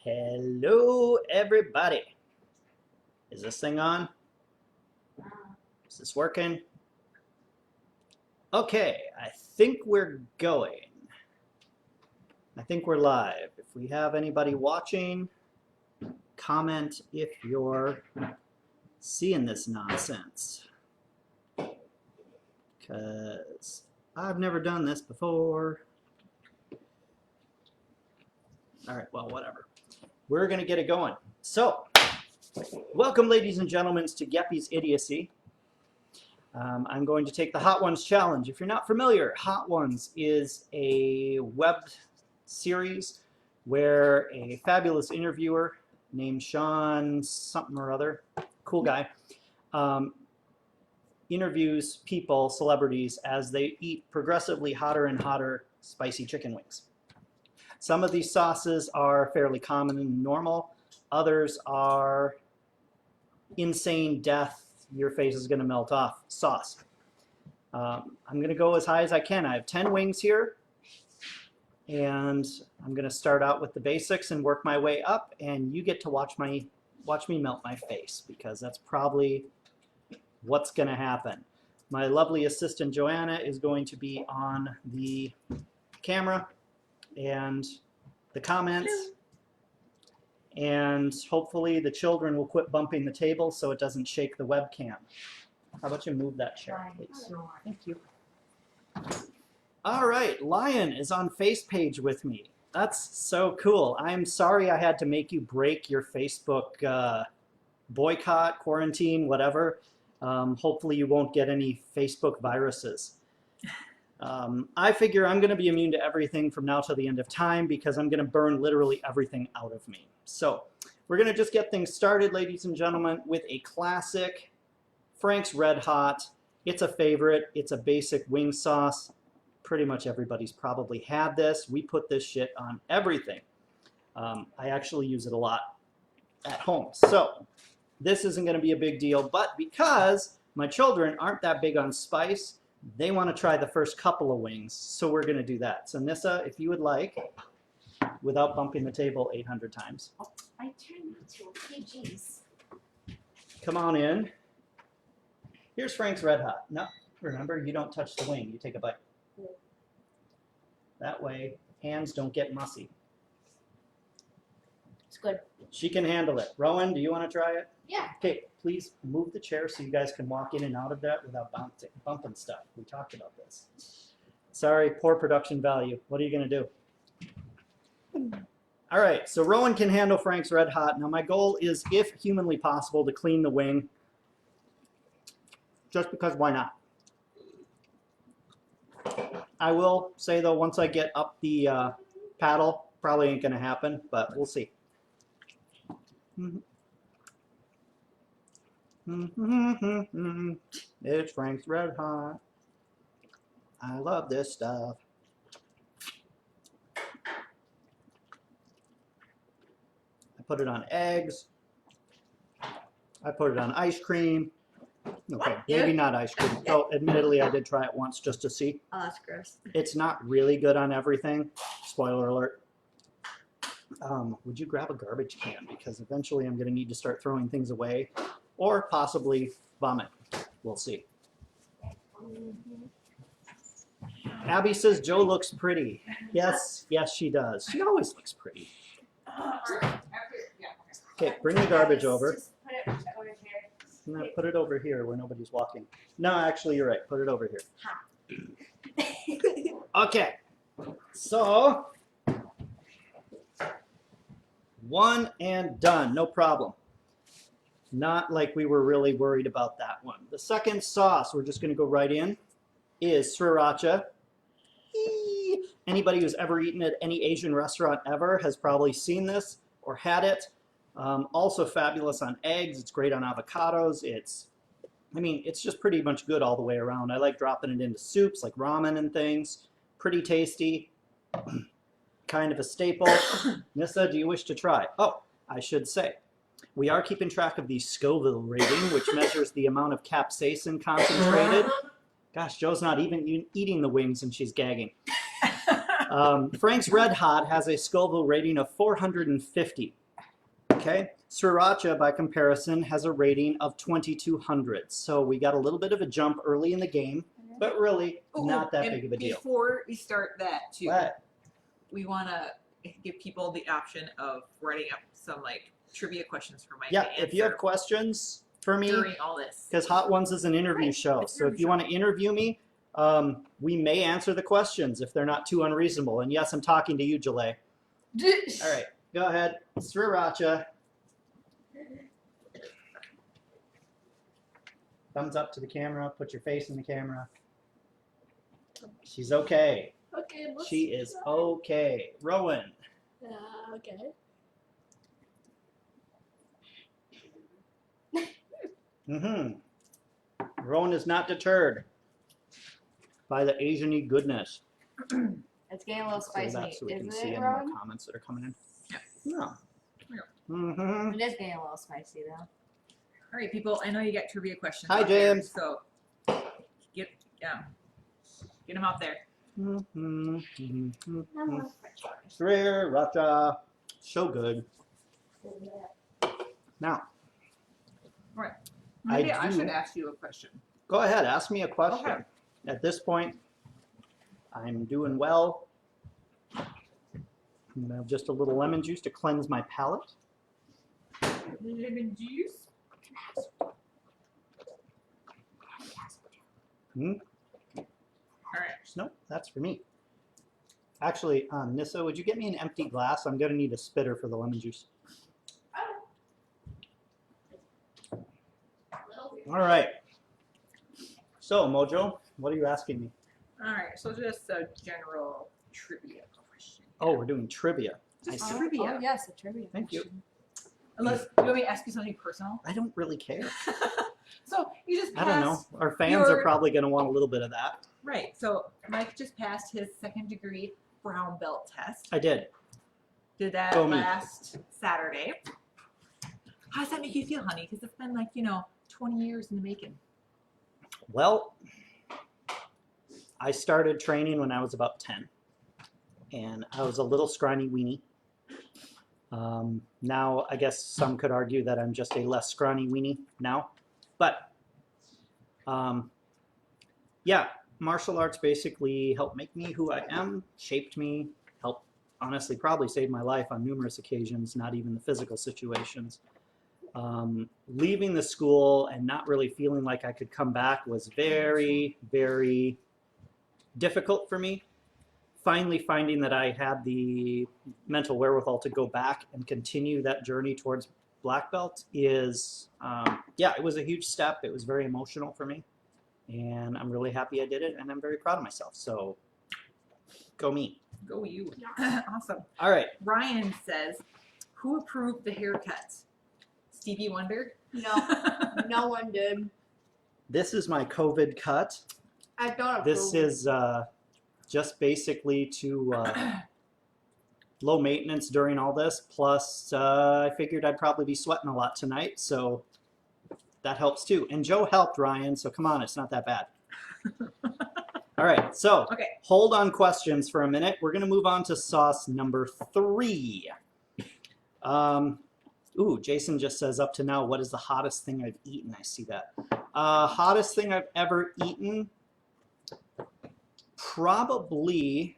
Hello, everybody. Is this thing on? Is this working? Okay, I think we're going. I think we're live. If we have anybody watching, comment if you're seeing this nonsense. Because I've never done this before. All right, well, whatever. We're going to get it going. So, welcome, ladies and gentlemen, to Geppy's Idiocy. I'm going to take the Hot Ones Challenge. If you're not familiar, Hot Ones is a web series where a fabulous interviewer named Sean something or other, cool guy, interviews people, celebrities, as they eat progressively hotter and hotter spicy chicken wings. Some of these sauces are fairly common and normal. Others are insane death, your face is going to melt off sauce. I'm going to go as high as I can. I have 10 wings here, and I'm going to start out with the basics and work my way up, and you get to watch me melt my face, because that's probably what's going to happen. My lovely assistant Joanna is going to be on the camera and the comments, and hopefully the children will quit bumping the table so it doesn't shake the webcam. How about you move that chair, please? Thank you. All right, Lion is on face page with me. That's so cool. I'm sorry I had to make you break your Facebook boycott, quarantine, whatever. Hopefully you won't get any Facebook viruses. I figure I'm going to be immune to everything from now till the end of time, because I'm going to burn literally everything out of me. So we're going to just get things started, ladies and gentlemen, with a classic Frank's Red Hot. It's a favorite. It's a basic wing sauce. Pretty much everybody's probably had this. We put this shit on everything. I actually use it a lot at home. So this isn't going to be a big deal, but because my children aren't that big on spice, they want to try the first couple of wings, so we're going to do that. So Nissa, if you would like, without bumping the table 800 times. Oh, I turned into a PG's. Come on in. Here's Frank's Red Hot. No, remember, you don't touch the wing. You take a bite. That way, hands don't get mussy. It's good. She can handle it. Rowan, do you want to try it? Yeah. Okay, please move the chair so you guys can walk in and out of that without bumping stuff. We talked about this. Sorry, poor production value. What are you going to do? All right, so Rowan can handle Frank's Red Hot. Now my goal is, if humanly possible, to clean the wing. Just because, why not? I will say, though, once I get up the paddle, probably ain't going to happen, but we'll see. It's Frank's Red Hot. I love this stuff. I put it on eggs. I put it on ice cream. Okay, maybe not ice cream. So, admittedly, I did try it once just to see. Oh, that's gross. It's not really good on everything. Spoiler alert. Would you grab a garbage can? Because eventually I'm going to need to start throwing things away, or possibly vomit. We'll see. Abby says Joe looks pretty. Yes, yes, she does. She always looks pretty. Okay, bring the garbage over. Just put it over here. No, put it over here where nobody's walking. No, actually, you're right. Put it over here. Okay, so one and done, no problem. Not like we were really worried about that one. The second sauce we're just going to go right in is sriracha. Anybody who's ever eaten at any Asian restaurant ever has probably seen this or had it. Also fabulous on eggs. It's great on avocados. It's just pretty much good all the way around. I like dropping it into soups like ramen and things. Pretty tasty. Kind of a staple. Nissa, do you wish to try? Oh, I should say, we are keeping track of the Scoville rating, which measures the amount of capsaicin concentrated. Gosh, Joe's not even eating the wings and she's gagging. Frank's Red Hot has a Scoville rating of 450. Okay, Sriracha, by comparison, has a rating of 2200. So we got a little bit of a jump early in the game, but really not that big of a deal. Before we start that, too, What? we want to give people the option of writing up some like trivia questions for Mike. Yeah, to if you have answer questions for me, during all this, because Hot Ones is an interview Right, show. it's an So if interview you show. want to interview me, we may answer the questions if they're not too unreasonable. And yes, I'm talking to you, Jalay. All right, go ahead. Sriracha. Thumbs up to the camera. Put your face in the camera. She's okay. Okay, let's She is try. okay. Rowan. Okay. Rowan is not deterred by the Asian-y goodness. It's getting a little So spicy. that's so we can Is see it, any more Rowan? comments that are coming in. Yeah. No. Yeah. It is getting a little spicy, though. all right, people. I know you got trivia questions. Hi, out there, James. so get them out there. Sriracha. So good. Now, Right. I Maybe I do- should ask you a question. go ahead. Ask me a question. Okay. At this point, I'm doing well. I'm gonna have just a little lemon juice to cleanse my palate. Lemon juice. Hmm? All right. No, that's for me. Actually, Nissa, would you get me an empty glass? I'm gonna need a spitter for the lemon juice. All right. So, Mojo, what are you asking me? All right. So just a general trivia question. Oh, we're doing trivia. Just I see. trivia. Oh, yes, a trivia. Thank you. question. Unless you want me to ask you something personal. I don't really care. So you just I passed. don't know. Our fans are your- probably gonna want a little bit of that. Right. So Mike just passed his second degree brown belt test. I did. Did that Go me. last Saturday. How does that make you feel, honey? Because it's been 20 years in the making. Well, I started training when I was about 10, and I was a little scrawny weenie. Now, I guess some could argue that I'm just a less scrawny weenie now, but yeah, martial arts basically helped make me who I am, shaped me, helped honestly probably saved my life on numerous occasions, not even the physical situations. Leaving the school and not really feeling like I could come back was very, very difficult for me. Finally finding that I had the mental wherewithal to go back and continue that journey towards black belt is, yeah, it was a huge step. It was very emotional for me, and I'm really happy I did it, and I'm very proud of myself. So, go me. Go you. Awesome. All right. Ryan says, who approved the haircut? Stevie Wonder? No, no one did. This is my COVID cut. I don't approve. This is just basically to low maintenance during all this. Plus, I figured I'd probably be sweating a lot tonight, so that helps too. And Joe helped, Ryan, so come on, it's not that bad. All right, so Okay. hold on questions for a minute. We're going to move on to sauce number 3. Ooh, Jason just says, up to now, what is the hottest thing I've eaten? I see that. Hottest thing I've ever eaten? Probably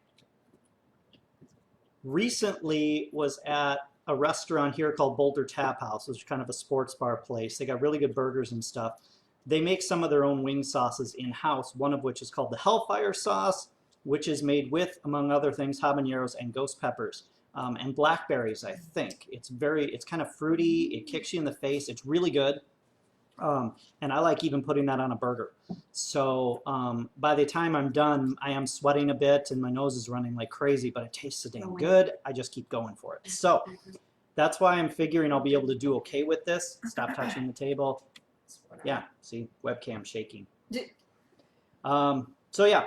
recently was at a restaurant here called Boulder Tap House, which is kind of a sports bar place. They got really good burgers and stuff. They make some of their own wing sauces in-house, one of which is called the Hellfire sauce, which is made with, among other things, habaneros and ghost peppers. And blackberries, I think. It's kind of fruity. It kicks you in the face. It's really good. And I like even putting that on a burger. So by the time I'm done, I am sweating a bit and my nose is running like crazy, but it tastes so damn good. I just keep going for it. So that's why I'm figuring I'll be able to do okay with this. Stop touching the table. Yeah, see, webcam shaking. So yeah.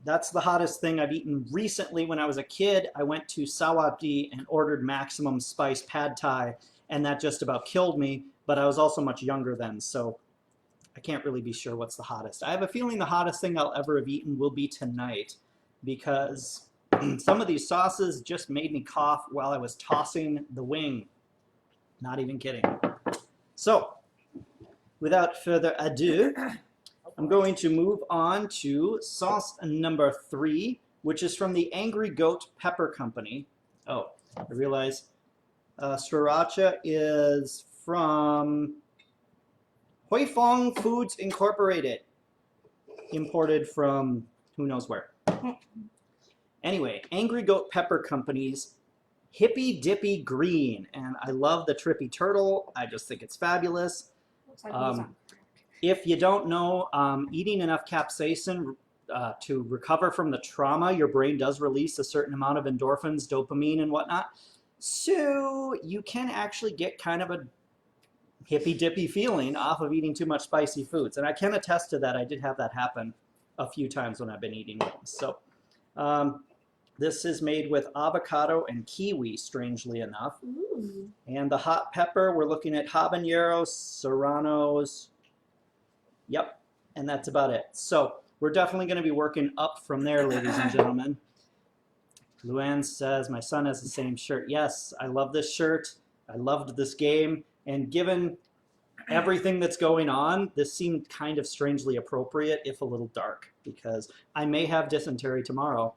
That's the hottest thing I've eaten recently. When I was a kid, I went to Sawapdi and ordered maximum spice pad thai, and that just about killed me, but I was also much younger then, so I can't really be sure what's the hottest. I have a feeling the hottest thing I'll ever have eaten will be tonight, because Some of these sauces just made me cough while I was tossing the wing. Not even kidding. So, without further ado, I'm going to move on to sauce number 3, which is from the Angry Goat Pepper Company. Oh, I realize sriracha is from Huifeng Foods Incorporated, imported from who knows where. Anyway, Angry Goat Pepper Company's Hippy Dippy Green, and I love the trippy turtle. I just think it's fabulous. Looks like he's on crack. If you don't know, eating enough capsaicin to recover from the trauma, your brain does release a certain amount of endorphins, dopamine, and whatnot. So you can actually get kind of a hippy-dippy feeling off of eating too much spicy foods. And I can attest to that. I did have that happen a few times when I've been eating wings. So this is made with avocado and kiwi, strangely enough. Ooh. And the hot pepper, we're looking at habaneros, serranos. Yep, and that's about it. So we're definitely going to be working up from there, ladies and gentlemen. Luann says, my son has the same shirt. Yes, I love this shirt. I loved this game. And given everything that's going on, this seemed kind of strangely appropriate, if a little dark, because I may have dysentery tomorrow.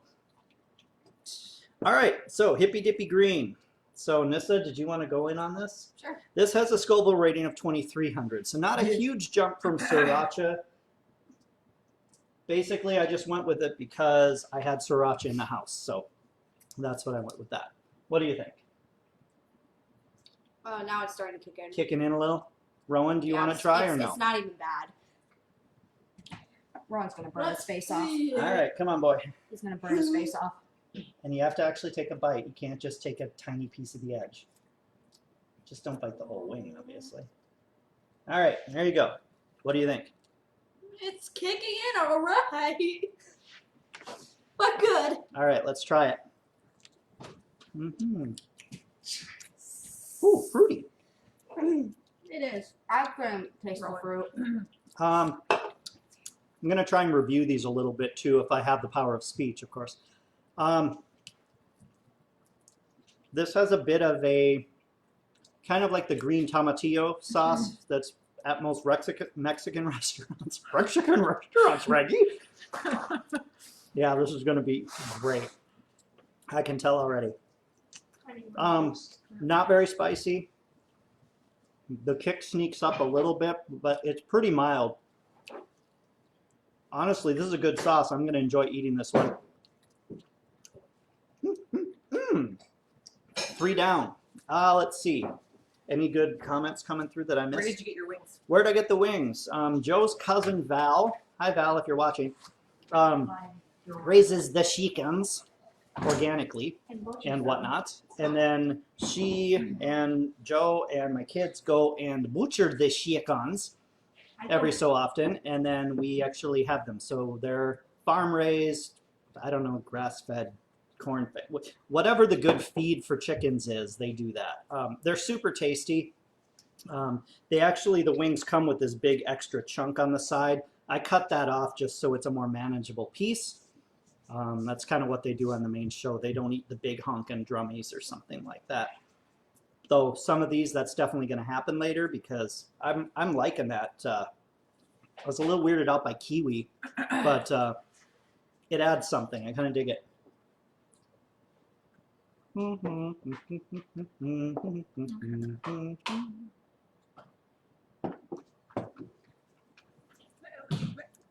All right, so Hippy Dippy Green. So Nissa, did you want to go in on this? Sure. This has a Scoville rating of 2,300, so not a huge jump from sriracha. Basically, I just went with it because I had sriracha in the house, so that's what I went with that. What do you think? Now it's starting to kick in. Kicking in a little? Rowan, do you want to try or no? It's not even bad. Ron's gonna burn his face off. All right, come on, boy. He's gonna burn his face off. And you have to actually take a bite. You can't just take a tiny piece of the edge. Just don't bite the whole wing, obviously. All right, there you go. What do you think? It's kicking in all right. But good. All right, let's try it. Mm-hmm. Ooh, fruity. It is. I couldn't taste the fruit. I'm going to try and review these a little bit, too, if I have the power of speech, of course. This has a bit of a, kind of like the green tomatillo sauce that's at most Mexican restaurants. Mexican restaurants, Reggie? Yeah, this is going to be great. I can tell already. Not very spicy. The kick sneaks up a little bit, but it's pretty mild. Honestly, this is a good sauce. I'm going to enjoy eating this one. 3 down. Let's see. Any good comments coming through that I missed? Where did you get your wings? Where did I get the wings? Joe's cousin Val. Hi, Val, if you're watching. Raises the chickens organically and whatnot. And then she and Joe and my kids go and butcher the chickens every so often, and then we actually have them. So they're farm raised, I don't know, grass fed, corn fed, whatever the good feed for chickens is, they do that. They're super tasty. The wings come with this big extra chunk on the side. I cut that off just so it's a more manageable piece. That's kind of what they do on the main show. They don't eat the big honkin' drummies or something like that. Though some of these, that's definitely going to happen later because I'm liking that. I was a little weirded out by kiwi, but it adds something. I kind of dig it.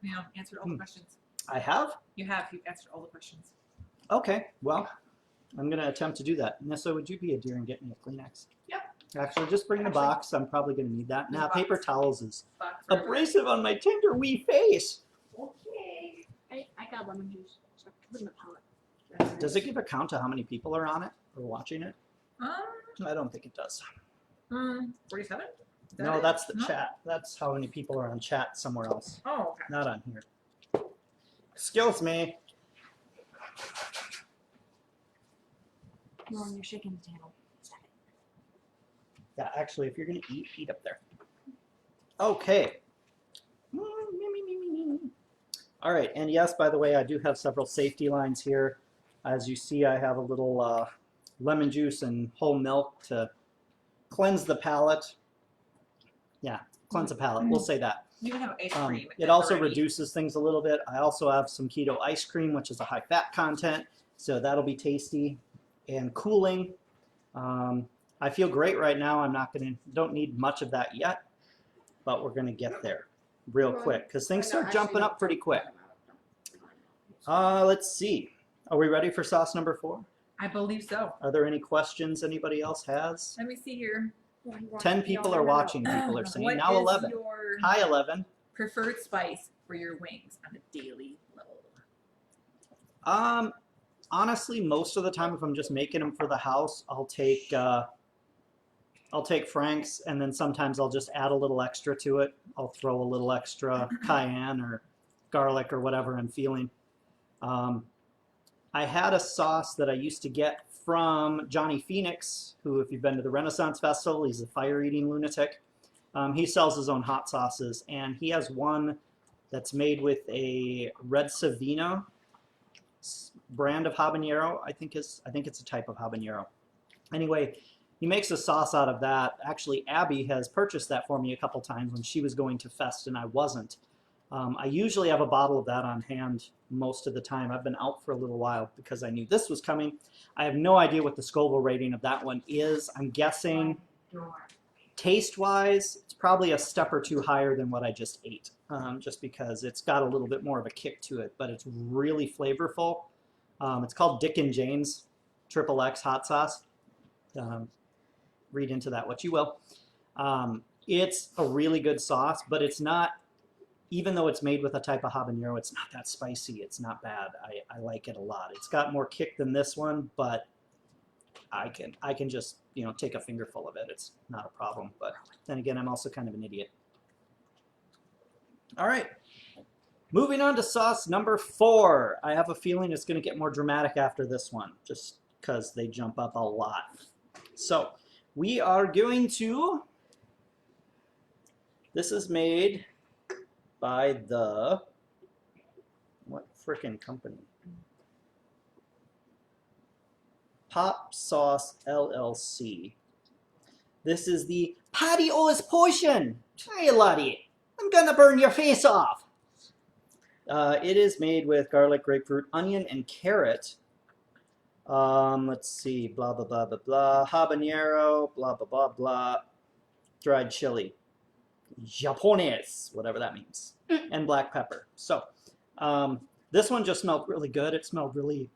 Yeah, answered all the questions. I have? You've answered all the questions. Okay, well, I'm going to attempt to do that. Nessa, would you be a dear and get me a Kleenex? Yep. Actually, just bring the box. I'm probably going to need that. Now, paper towels is Box for- abrasive on my tender wee face. Okay. I got lemon juice. So put in the palette. Does it give a count to how many people are on it or watching it? I don't think it does. 47? No, that's the chat. That's how many people are on chat somewhere else. Oh, okay. Not on here. Excuse me. You're on your shaking the table. Stop it. Yeah, actually, if you're going to eat up there. Okay. All right, and yes, by the way, I do have several safety lines here. As you see, I have a little lemon juice and whole milk to cleanse the palate. Yeah, cleanse the palate. We'll say that. You can have ice cream. It also reduces things a little bit. I also have some keto ice cream, which is a high fat content, so that'll be tasty and cooling. I feel great right now. Don't need much of that yet, but we're gonna get there real quick because things start jumping up pretty quick. Let's see. Are we ready for sauce number 4? I believe so. Are there any questions anybody else has? Let me see here. 10 people are watching, people are saying. What Now is 11. your Hi, 11. preferred spice for your wings on a daily level? Honestly, most of the time, if I'm just making them for the house, I'll take Frank's, and then sometimes I'll just add a little extra to it. I'll throw a little extra cayenne or garlic or whatever I'm feeling. I had a sauce that I used to get from Johnny Phoenix, who, if you've been to the Renaissance Festival, he's a fire-eating lunatic. He sells his own hot sauces, and he has one that's made with a Red Savina brand of habanero. I think it's a type of habanero. Anyway, he makes a sauce out of that. Actually, Abby has purchased that for me a couple times when she was going to Fest and I wasn't. I usually have a bottle of that on hand most of the time. I've been out for a little while because I knew this was coming. I have no idea what the Scoville rating of that one is. I'm guessing taste-wise, it's probably a step or two higher than what I just ate, just because it's got a little bit more of a kick to it, but it's really flavorful. It's called Dick and Jane's XXX hot sauce. Read into that what you will. It's a really good sauce, but it's not, even though it's made with a type of habanero, it's not that spicy. It's not bad. I like it a lot. It's got more kick than this one, but I can just, take a fingerful of it. It's not a problem. But then again, I'm also kind of an idiot. All right. Moving on to sauce number 4. I have a feeling it's going to get more dramatic after this one, just because they jump up a lot. So we are going to, this is made by the, what frickin' company? Pop Sauce LLC. This is the Patty O's Potion. Hey, laddie, I'm gonna burn your face off. It is made with garlic, grapefruit, onion, and carrot. Let's see, blah, blah, blah, blah, blah, habanero, blah, blah, blah, blah, dried chili, Japones, whatever that means, and black pepper. So this one just smelled really good. It smelled really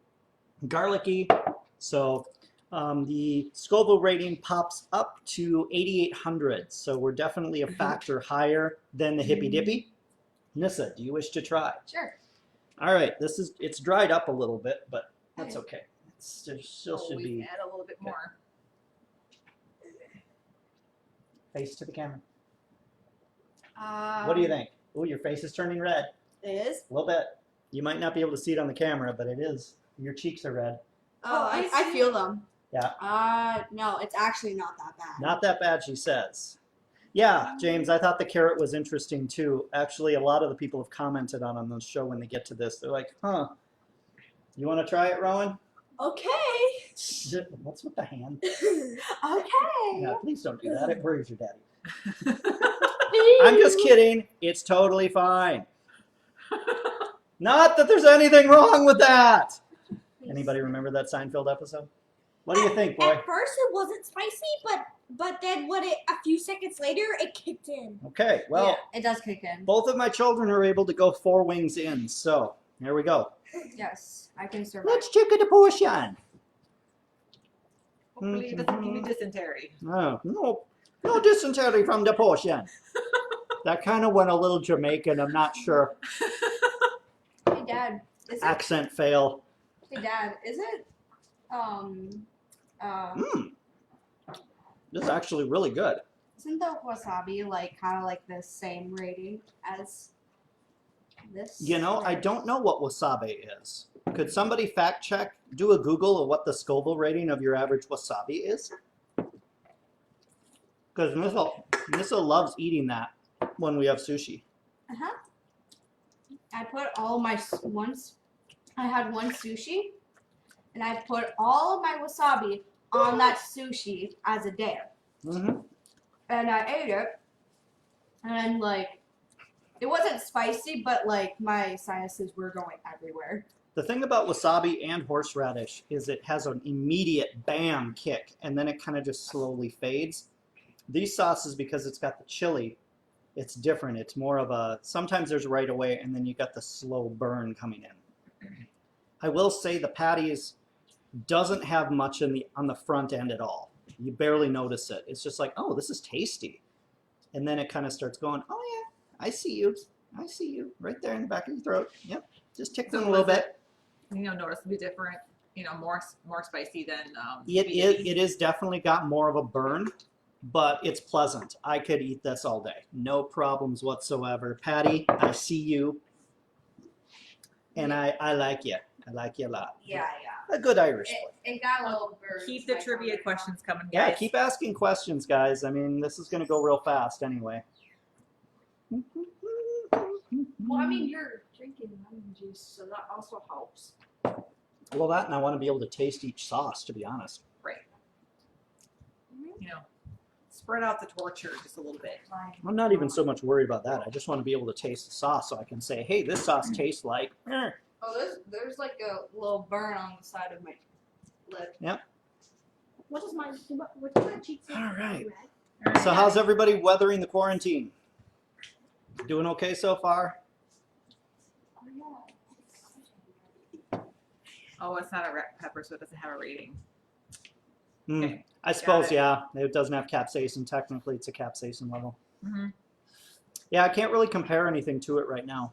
garlicky. So the Scoville rating pops up to 8,800. So we're definitely a factor higher than the Hippy Dippy. Nissa, do you wish to try? Sure. All right, it's dried up a little bit, but that's okay. There still should be. Add a little bit more. Face to the camera. What do you think? Oh, your face is turning red. It is? A little bit. You might not be able to see it on the camera, but it is. Your cheeks are red. Oh, I feel them. Yeah. No, it's actually not that bad. Not that bad, she says. Yeah, James, I thought the carrot was interesting too. Actually, a lot of the people have commented on the show when they get to this. They're like, huh, you want to try it, Rowan? Okay. What's with the hand? Okay. Yeah, please don't do that. It worries your daddy. I'm just kidding. It's totally fine. Not that there's anything wrong with that. Anybody remember that Seinfeld episode? What do you think, boy? At first it wasn't spicy, but then a few seconds later it kicked in. Okay, well, yeah, it does kick in. both of my children are able to go 4 wings in, so here we go. Yes, I can survive. Let's check the portion. Hopefully it doesn't give me dysentery. No dysentery from the portion. That kind of went a little Jamaican, I'm not sure. Hey, Dad. Is it? Accent fail. Hey, Dad. Is it? This is actually really good. Isn't the wasabi kind of like the same rating as this? I don't know what wasabi is. Could somebody fact check, do a Google of what the Scoville rating of your average wasabi is? Because Nissa loves eating that when we have sushi. Uh-huh. I put all my I had one sushi, and I put all of my wasabi on that sushi as a dare. Mm-hmm. And I ate it, and like, it wasn't spicy, but like my sinuses were going everywhere. The thing about wasabi and horseradish is it has an immediate bam kick, and then it kind of just slowly fades. These sauces, because it's got the chili, it's different. It's more of a, sometimes there's right away, and then you got the slow burn coming in. I will say the patties doesn't have much on the front end at all. You barely notice it. It's just like, oh, this is tasty. And then it kind of starts going, oh yeah, I see you. I see you. Right there in the back of your throat. Yep. Just tickling a little bit. Noticeably different, more spicy than It is definitely got more of a burn, but it's pleasant. I could eat this all day. No problems whatsoever. Patty, I see you. And I like you. I like you a lot. Yeah. A good Irish boy. It got a little burnt. Keep the trivia questions coming, guys. Yeah, keep asking questions, guys. I mean, this is going to go real fast anyway. Well, I mean, you're drinking lemon juice, so that also helps. Well, that, and I want to be able to taste each sauce, to be honest. Right. Spread out the torture just a little bit. I'm not even so much worried about that. I just want to be able to taste the sauce so I can say, hey, this sauce tastes like... Oh, there's like a little burn on the side of my lip. Yep. What is my cheek? All right. So how's everybody weathering the quarantine? Doing okay so far? Oh, it's not a red pepper, so it doesn't have a rating. Okay. I suppose, yeah. It doesn't have capsaicin. Technically, it's a capsaicin level. Mm-hmm. Yeah, I can't really compare anything to it right now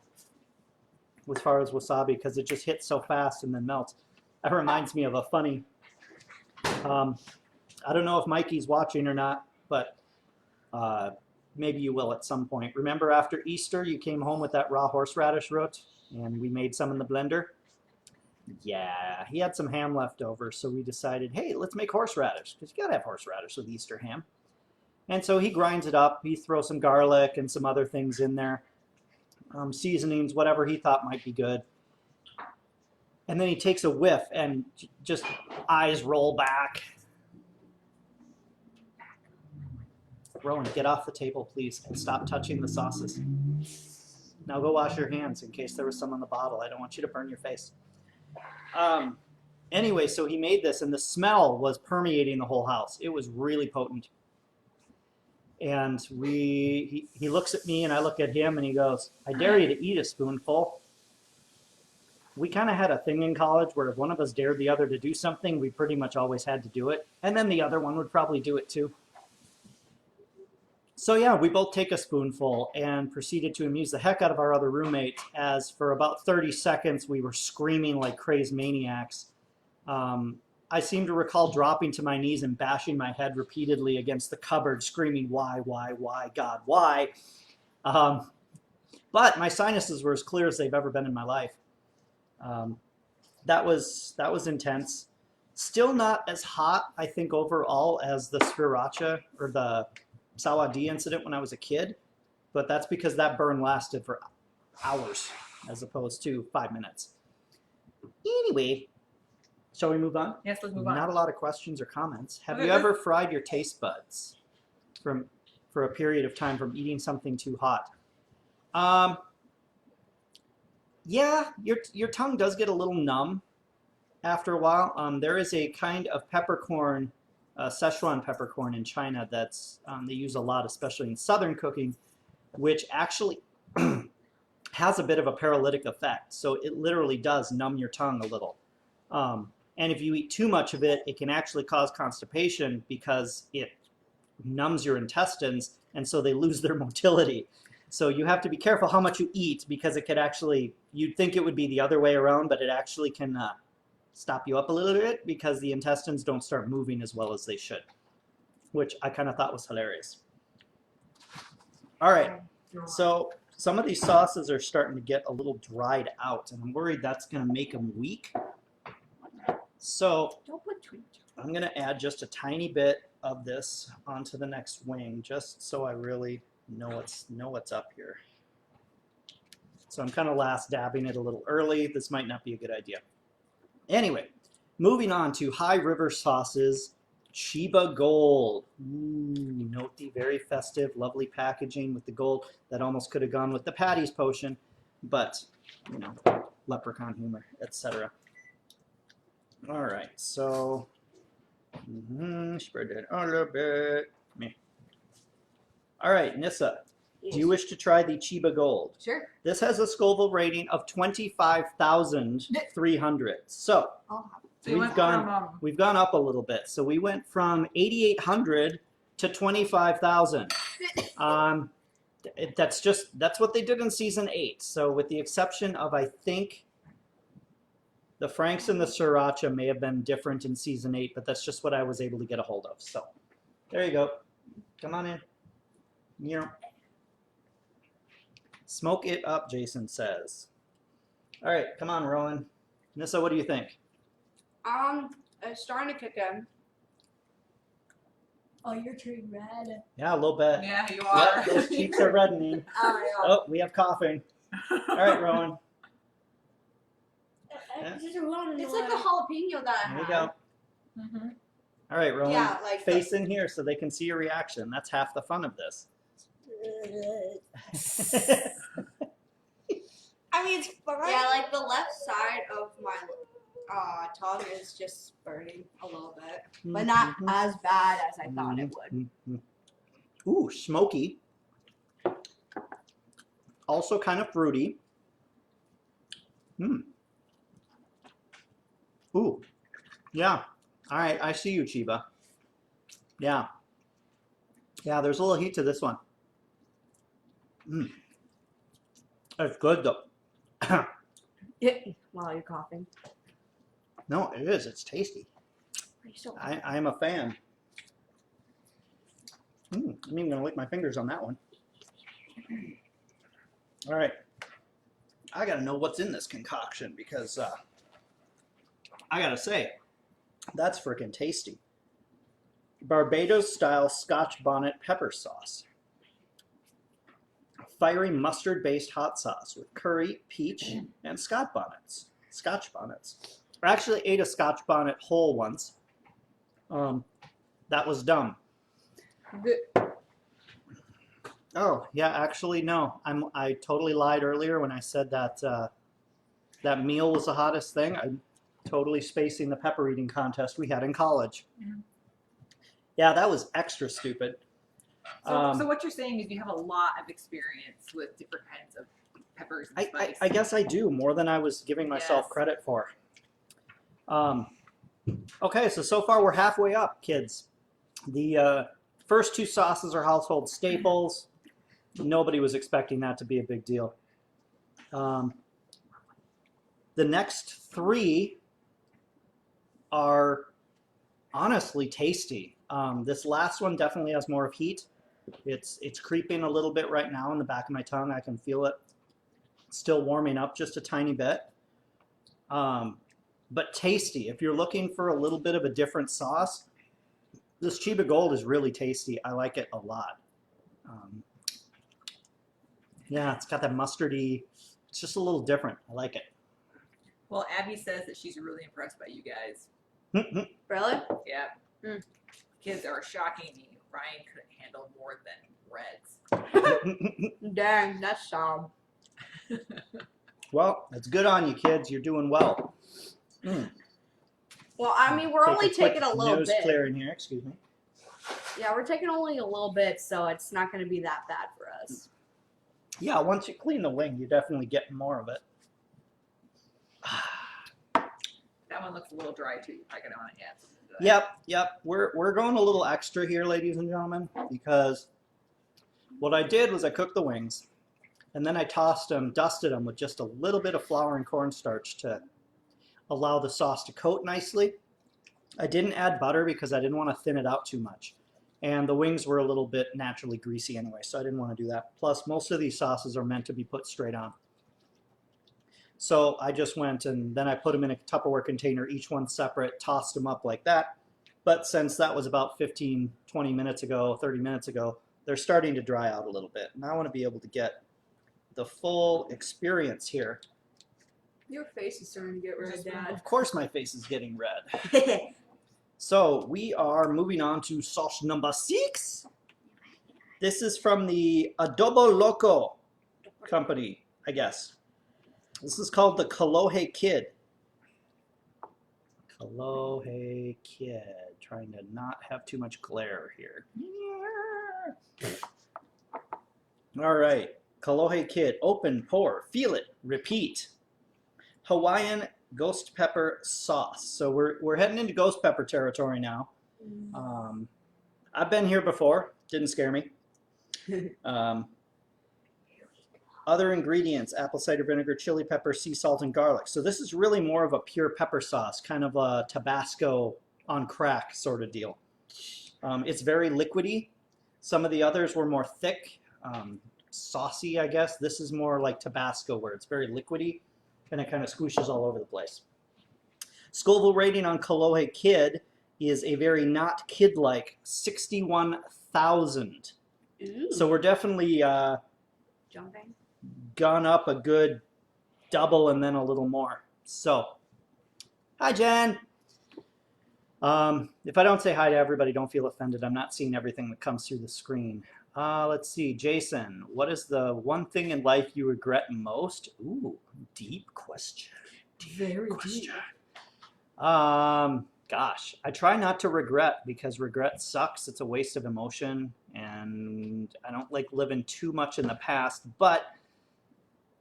as far as wasabi because it just hits so fast and then melts. That reminds me of a funny, I don't know if Mikey's watching or not, but maybe you will at some point. Remember after Easter, you came home with that raw horseradish root and we made some in the blender? Yeah, he had some ham left over, so we decided, hey, let's make horseradish, because you got to have horseradish with Easter ham. And so he grinds it up. He throws some garlic and some other things in there, seasonings, whatever he thought might be good. And then he takes a whiff and just eyes roll back. Rowan, get off the table, please, and stop touching the sauces. Now go wash your hands in case there was some on the bottle. I don't want you to burn your face. Anyway, so he made this, and the smell was permeating the whole house. It was really potent. And he looks at me, and I look at him, and he goes, I dare you to eat a spoonful. We kind of had a thing in college where if one of us dared the other to do something, we pretty much always had to do it. And then the other one would probably do it too. So yeah, we both take a spoonful and proceeded to amuse the heck out of our other roommate as for about 30 seconds we were screaming like crazed maniacs. I seem to recall dropping to my knees and bashing my head repeatedly against the cupboard, screaming, why, God, why? But my sinuses were as clear as they've ever been in my life. That was intense. Still not as hot, I think, overall as the sriracha or the Sawadi incident when I was a kid, but that's because that burn lasted for hours as opposed to 5 minutes. Anyway, shall we move on? Yes, let's move on. Not a lot of questions or comments. Have Okay, you ever fried your taste buds for a period of time from eating something too hot? Yeah, your tongue does get a little numb after a while. There is a kind of peppercorn, Szechuan peppercorn in China that's they use a lot, especially in southern cooking, which actually has a bit of a paralytic effect. So it literally does numb your tongue a little. And if you eat too much of it, it can actually cause constipation because it numbs your intestines, and so they lose their motility. So you have to be careful how much you eat because it could actually, you'd think it would be the other way around, but it actually can stop you up a little bit because the intestines don't start moving as well as they should, which I kind of thought was hilarious. All right, so some of these sauces are starting to get a little dried out, and I'm worried that's going to make them weak. So I'm going to add just a tiny bit of this onto the next wing, just so I really know what's up here. So I'm kind of last dabbing it a little early. This might not be a good idea. Anyway, Moving on to High River Sauces, Chiba Gold. Ooh, note the very festive, lovely packaging with the gold. That almost could have gone with the Patty's potion, but, you know, leprechaun humor, etc. All right, so spread that out a little bit. Me. All right, Nissa, do you wish to try the Chiba Gold? Sure. This has a Scoville rating of 25,300. So I'll have it. So you went from, we've gone up a little bit. So we went from 8,800 to 25,000. That's what they did in season 8. So with the exception of, I think, the Franks and the Sriracha may have been different in season 8, but that's just what I was able to get a hold of. So there you go. Come on in. Yeah. Smoke it up, Jason says. All right, come on, Rowan. Nissa, what do you think? It's starting to kick in. Oh, you're turning red. Yeah, a little bit. yeah, you Yep, are. those cheeks are reddening. Oh, we have coughing. All right, Rowan. It's like the jalapeno that I There had. you go. Mm-hmm. All right, Rowan. Yeah, like Face in here so they can see your reaction. That's half the fun of this. I mean, it's fine. Yeah, like the left side of my tongue is just burning a little bit, but not as bad as I thought it would. Ooh, smoky. Also kind of fruity. Ooh, yeah. All right, I see you, Chiba. Yeah. Yeah, there's a little heat to this one. It's good though. While you're coughing. No, it is. It's tasty. I'm a fan. I'm even gonna lick my fingers on that one. All right, I gotta know what's in this concoction because I gotta say, that's freaking tasty. Barbados style Scotch bonnet pepper sauce. Fiery mustard based hot sauce with curry, peach, and Scotch bonnets. I actually ate a Scotch bonnet whole once. That was dumb. Oh, yeah, actually, no. I totally lied earlier when I said that that meal was the hottest thing. I'm totally spacing the pepper eating contest we had in college. Yeah, that was extra stupid. So what you're saying is you have a lot of experience with different kinds of peppers and spice. I guess I do, more than I was giving myself credit for. Okay, so far we're halfway up, kids. The first two sauces are household staples. Nobody was expecting that to be a big deal. The next three are honestly tasty. This last one definitely has more of heat. It's creeping a little bit right now in the back of my tongue. I can feel it still warming up just a tiny bit. But tasty. If you're looking for a little bit of a different sauce, this Chiba Gold is really tasty. I like it a lot. Yeah, it's got that mustardy. It's just a little different. I like it. Well, Abby says that she's really impressed by you guys. Really? Yeah. Kids are shocking me. Ryan couldn't handle more than reds. Dang, that's sad. Well, it's good on you, kids. You're doing well. Well, I mean, we're only taking a little nose bit. clearing here. Excuse me. Yeah, we're taking only a little bit, so it's not going to be that bad for us. Yeah, once you clean the wing, you definitely get more of it. That one looks a little dry too. I can on it yet. Yep. We're going a little extra here, ladies and gentlemen, because what I did was I cooked the wings, and then I dusted them with just a little bit of flour and cornstarch to allow the sauce to coat nicely. I didn't add butter because I didn't want to thin it out too much. And the wings were a little bit naturally greasy anyway, so I didn't want to do that. Plus, most of these sauces are meant to be put straight on. So I just went and then I put them in a Tupperware container, each one separate, tossed them up like that. But since that was about 15, 20 minutes ago, 30 minutes ago, they're starting to dry out a little bit. And I want to be able to get the full experience here Your face is starting to get red, Dad. Of course my face is getting red. So we are moving on to sauce number 6. This is from the Adobo Loco company, I guess. This is called the Kolohe Kid. Kolohe Kid. Trying to not have too much glare here. All right. Kolohe Kid. Open, pour, feel it, repeat. Hawaiian ghost pepper sauce. So we're heading into ghost pepper territory now. I've been here before. Didn't scare me. Other ingredients: apple cider vinegar, chili pepper, sea salt, and garlic. So this is really more of a pure pepper sauce, kind of a Tabasco on crack sort of deal. It's very liquidy. Some of the others were more thick, saucy, I guess. This is more like Tabasco, where it's very liquidy and it kind of squishes all over the place. Scoville rating on Kolohe Kid is a very not kid-like 61,000. So we're definitely Jumping. gone up a good double and then a little more. So, hi Jen. If I don't say hi to everybody, don't feel offended. I'm not seeing everything that comes through the screen. Let's see, Jason, what is the one thing in life you regret most? Ooh, deep question. Very question. deep. Gosh, I try not to regret because regret sucks. It's a waste of emotion, and I don't like living too much in the past, but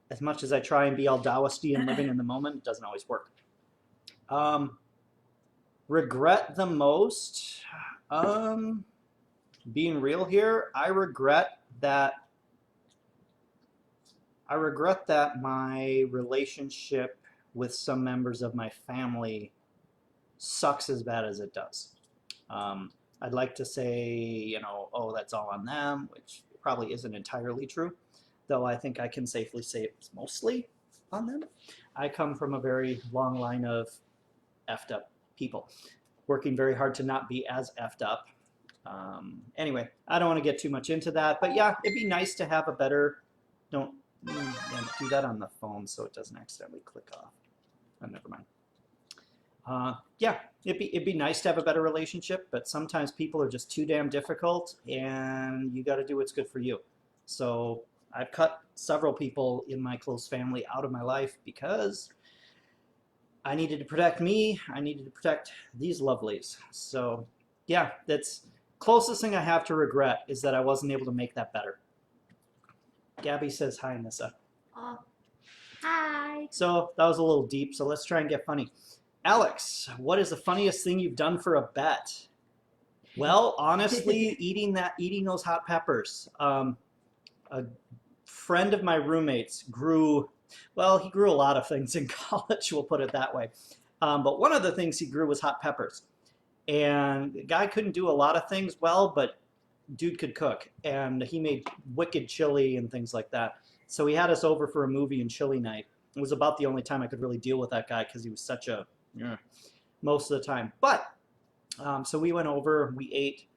as much as I try and be all Taoisty and living in the moment, it doesn't always work. Regret the most, being real here, I regret that my relationship with some members of my family sucks as bad as it does. I'd like to say, oh, that's all on them, which probably isn't entirely true, though I think I can safely say it's mostly on them. I come from a very long line of effed up people, working very hard to not be as effed up. Anyway, I don't want to get too much into that, but yeah, it'd be nice to have a better, don't do that on the phone so it doesn't accidentally click off. Oh, never mind. Yeah, it'd be nice to have a better relationship, but sometimes people are just too damn difficult, and you got to do what's good for you. So I've cut several people in my close family out of my life because I needed to protect me. I needed to protect these lovelies. So yeah, that's closest thing I have to regret is that I wasn't able to make that better. Gabby says hi, Nissa. Hi. So that was a little deep, so let's try and get funny. Alex, what is the funniest thing you've done for a bet? Well, honestly, eating those hot peppers. A friend of my roommates grew a lot of things in college, we'll put it that way. But one of the things he grew was hot peppers. And the guy couldn't do a lot of things well, but dude could cook. And he made wicked chili and things like that. So he had us over for a movie and chili night. It was about the only time I could really deal with that guy because he was such a, most of the time. But, so we went over, we ate,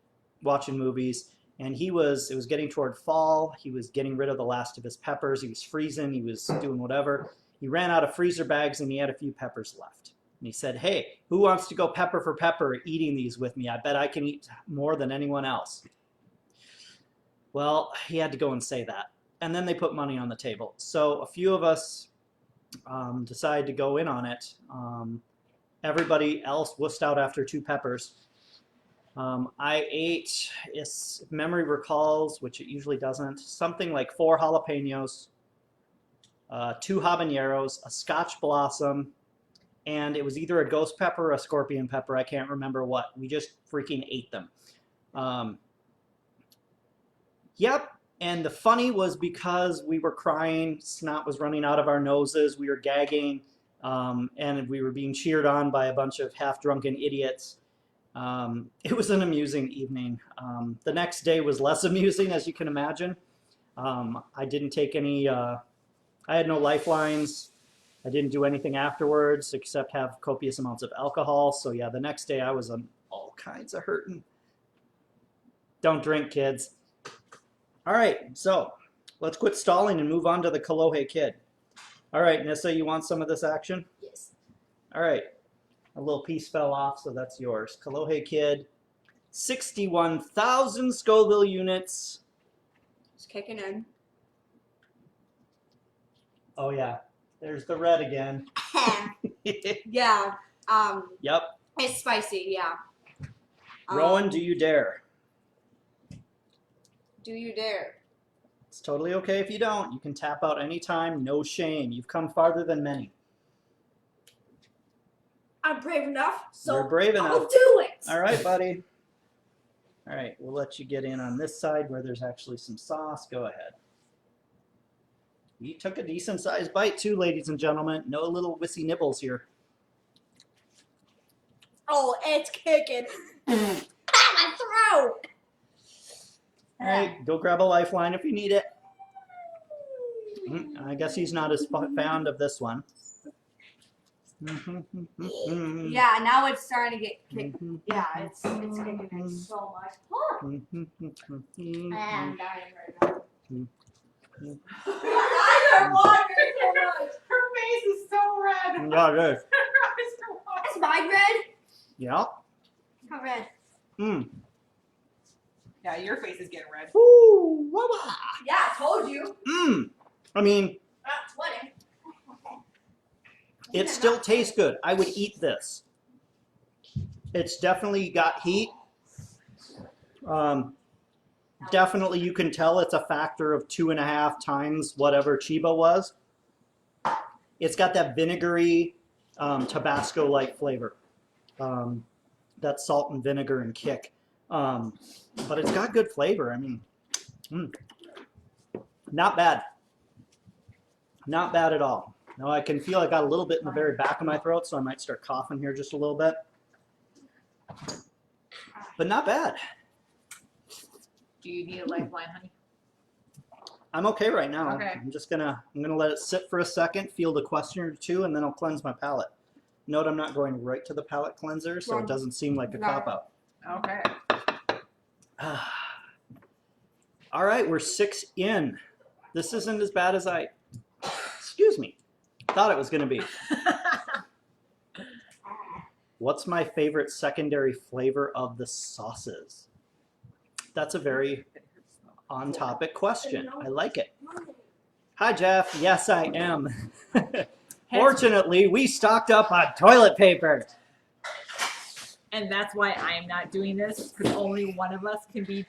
watching movies, and it was getting toward fall. He was getting rid of the last of his peppers. He was freezing. He was doing whatever. He ran out of freezer bags and he had a few peppers left. And he said, hey, who wants to go pepper for pepper eating these with me? I bet I can eat more than anyone else. Well, he had to go and say that. And then they put money on the table. So a few of us decided to go in on it. Everybody else wussed out after 2 peppers. I ate, if memory recalls, which it usually doesn't, something like 4 jalapenos, 2 habaneros, a Scotch blossom, and it was either a ghost pepper or a scorpion pepper. I can't remember what. We just freaking ate them. Yep. And the funny was because we were crying, snot was running out of our noses, we were gagging, and we were being cheered on by a bunch of half-drunken idiots. It was an amusing evening. The next day was less amusing, as you can imagine. I didn't take any, I had no lifelines. I didn't do anything afterwards except have copious amounts of alcohol. So yeah, the next day I was on all kinds of hurting. Don't drink, kids. All right, so let's quit stalling and move on to the Kolohe Kid. All right, Nissa, you want some of this action? Yes. All right. A little piece fell off, so that's yours. Kalohe Kid, 61,000 Scoville units. It's kicking in. Oh, yeah. There's the red again. Yeah. Yep. It's spicy. Yeah. Rowan, do you dare? Do you dare? It's totally okay if you don't. You can tap out anytime. No shame. You've come farther than many. I'm brave enough, so You're brave enough. I'll do it. All right, buddy. All right, we'll let you get in on this side where there's actually some sauce. Go ahead. You took a decent sized bite too, ladies and gentlemen. No little wissy nibbles here. Oh, it's kicking. My throat. All right, go grab a lifeline if you need it. I guess he's not as fond of this one. Yeah, now it's starting to get kicked. Yeah, it's kicking in so much. I'm dying right now. I'm watering so much. Her face is so red. Yeah, it is. Is mine red? Yeah. How red? Yeah, your face is getting red. Ooh, wah-wah. Yeah, I told you. I mean, Sweating. it still tastes good. I would eat this. It's definitely got heat. Definitely you can tell it's a factor of 2.5 times whatever Chiba was. It's got that vinegary, Tabasco-like flavor. That salt and vinegar and kick. But it's got good flavor. I mean, not bad. Not bad at all. Now I can feel I got a little bit in the very back of my throat, so I might start coughing here just a little bit. But not bad. Do you need a lifeline, honey? I'm okay right now. Okay. I'm gonna let it sit for a second, field a question or two, and then I'll cleanse my palate. Note I'm not going right to the palate cleanser, so it doesn't seem like a cop-out. Okay. All right, we're 6 in. This isn't as bad as I, excuse me, thought it was going to be. What's my favorite secondary flavor of the sauces? That's a very on-topic question. I like it. Hi, Jeff. Yes, I am. Fortunately, we stocked up on toilet paper. And that's why I'm not doing this, because only one of us can be,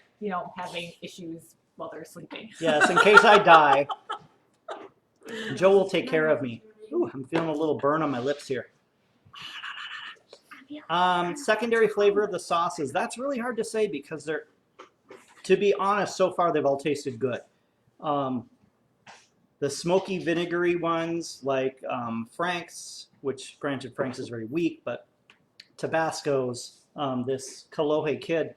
having issues while they're sleeping. Yes, in case I die, Joe will take care of me. Ooh, I'm feeling a little burn on my lips here. Secondary flavor of the sauces. That's really hard to say because they're, to be honest, so far they've all tasted good. The smoky vinegary ones like Frank's, which granted Frank's is very weak, but Tabasco's, this Kalohe Kid,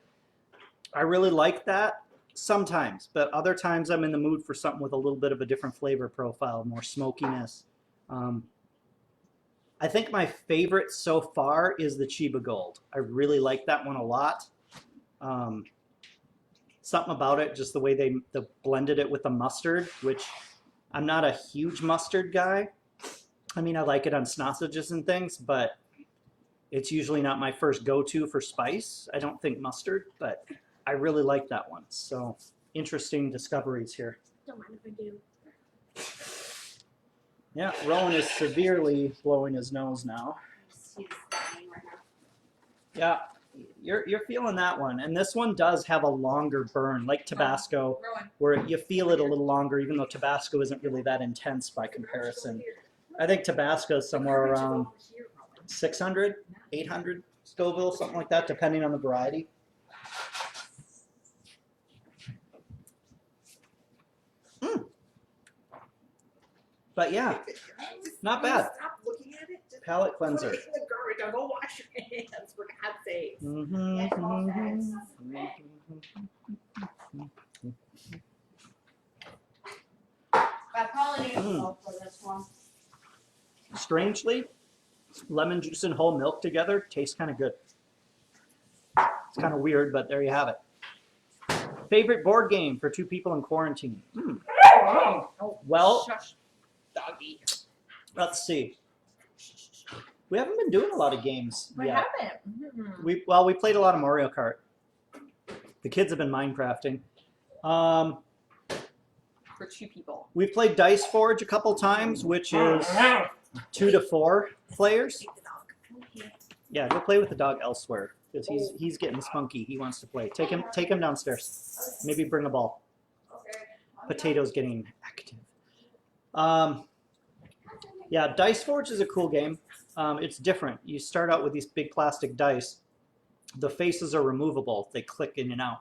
I really like that sometimes, but other times I'm in the mood for something with a little bit of a different flavor profile, more smokiness. I think my favorite so far is the Chiba Gold. I really like that one a lot. Something about it, just the way they blended it with the mustard, which I'm not a huge mustard guy. I mean, I like it on sausages and things, but it's usually not my first go-to for spice. I don't think mustard, but I really like that one. So interesting discoveries here. Don't mind if I do. Yeah, Rowan is severely blowing his nose now. He's dying right now. Yeah, you're feeling that one. And this one does have a longer burn, like Tabasco, Rowan. where you feel it a little longer, even though Tabasco isn't really that intense by comparison. I think Tabasco is somewhere around 600, 800 Scoville, something like that, depending on the variety. But yeah, not bad. Stop looking at it. Just Palate cleanser. put it in the garbage. I'll go wash your hands, for God's sake. I probably need to go for this one. Strangely, lemon juice and whole milk together tastes kind of good. It's kind of weird, but there you have it. Favorite board game for 2 people in quarantine? Oh, Well, shush, doggy. Let's see. We haven't been doing a lot of games We yet. haven't. We played a lot of Mario Kart. The kids have been Minecrafting. For 2 people. We've played Dice Forge a couple times, which is 2 to 4 players. Yeah, go play with the dog elsewhere because he's getting spunky. He wants to play. Take him downstairs. Maybe bring a ball. Potato's getting active. Yeah, Dice Forge is a cool game. It's different. You start out with these big plastic dice. The faces are removable. They click in and out.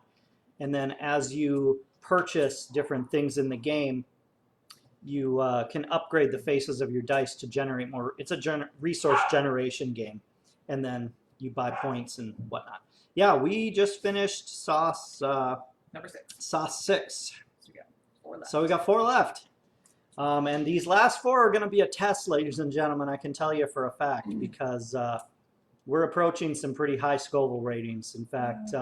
And then as you purchase different things in the game, you can upgrade the faces of your dice to generate more. It's a resource generation game. And then you buy points and whatnot. Yeah, we just finished Sauce Number 6. Sauce 6. So we got 4 left. So we got 4 left. And these last 4 are going to be a test, ladies and gentlemen, I can tell you for a fact, because we're approaching some pretty high Scoville ratings. In fact,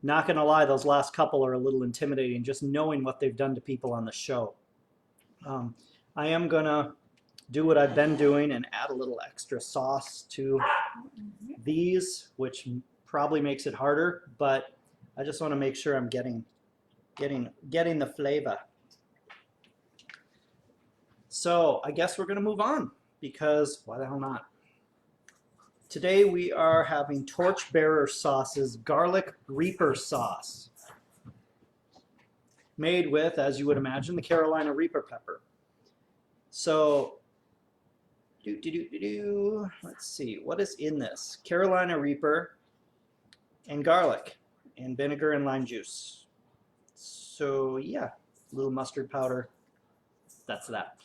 not going to lie, those last couple are a little intimidating, just knowing what they've done to people on the show. I am going to do what I've been doing and add a little extra sauce to these, which probably makes it harder, but I just want to make sure I'm getting the flavor. So I guess we're going to move on, because why the hell not? Today we are having Torchbearer Sauce's Garlic Reaper Sauce, made with, as you would imagine, the Carolina Reaper pepper. So, let's see, what is in this? Carolina Reaper and garlic and vinegar and lime juice. So yeah, a little mustard powder. That's that.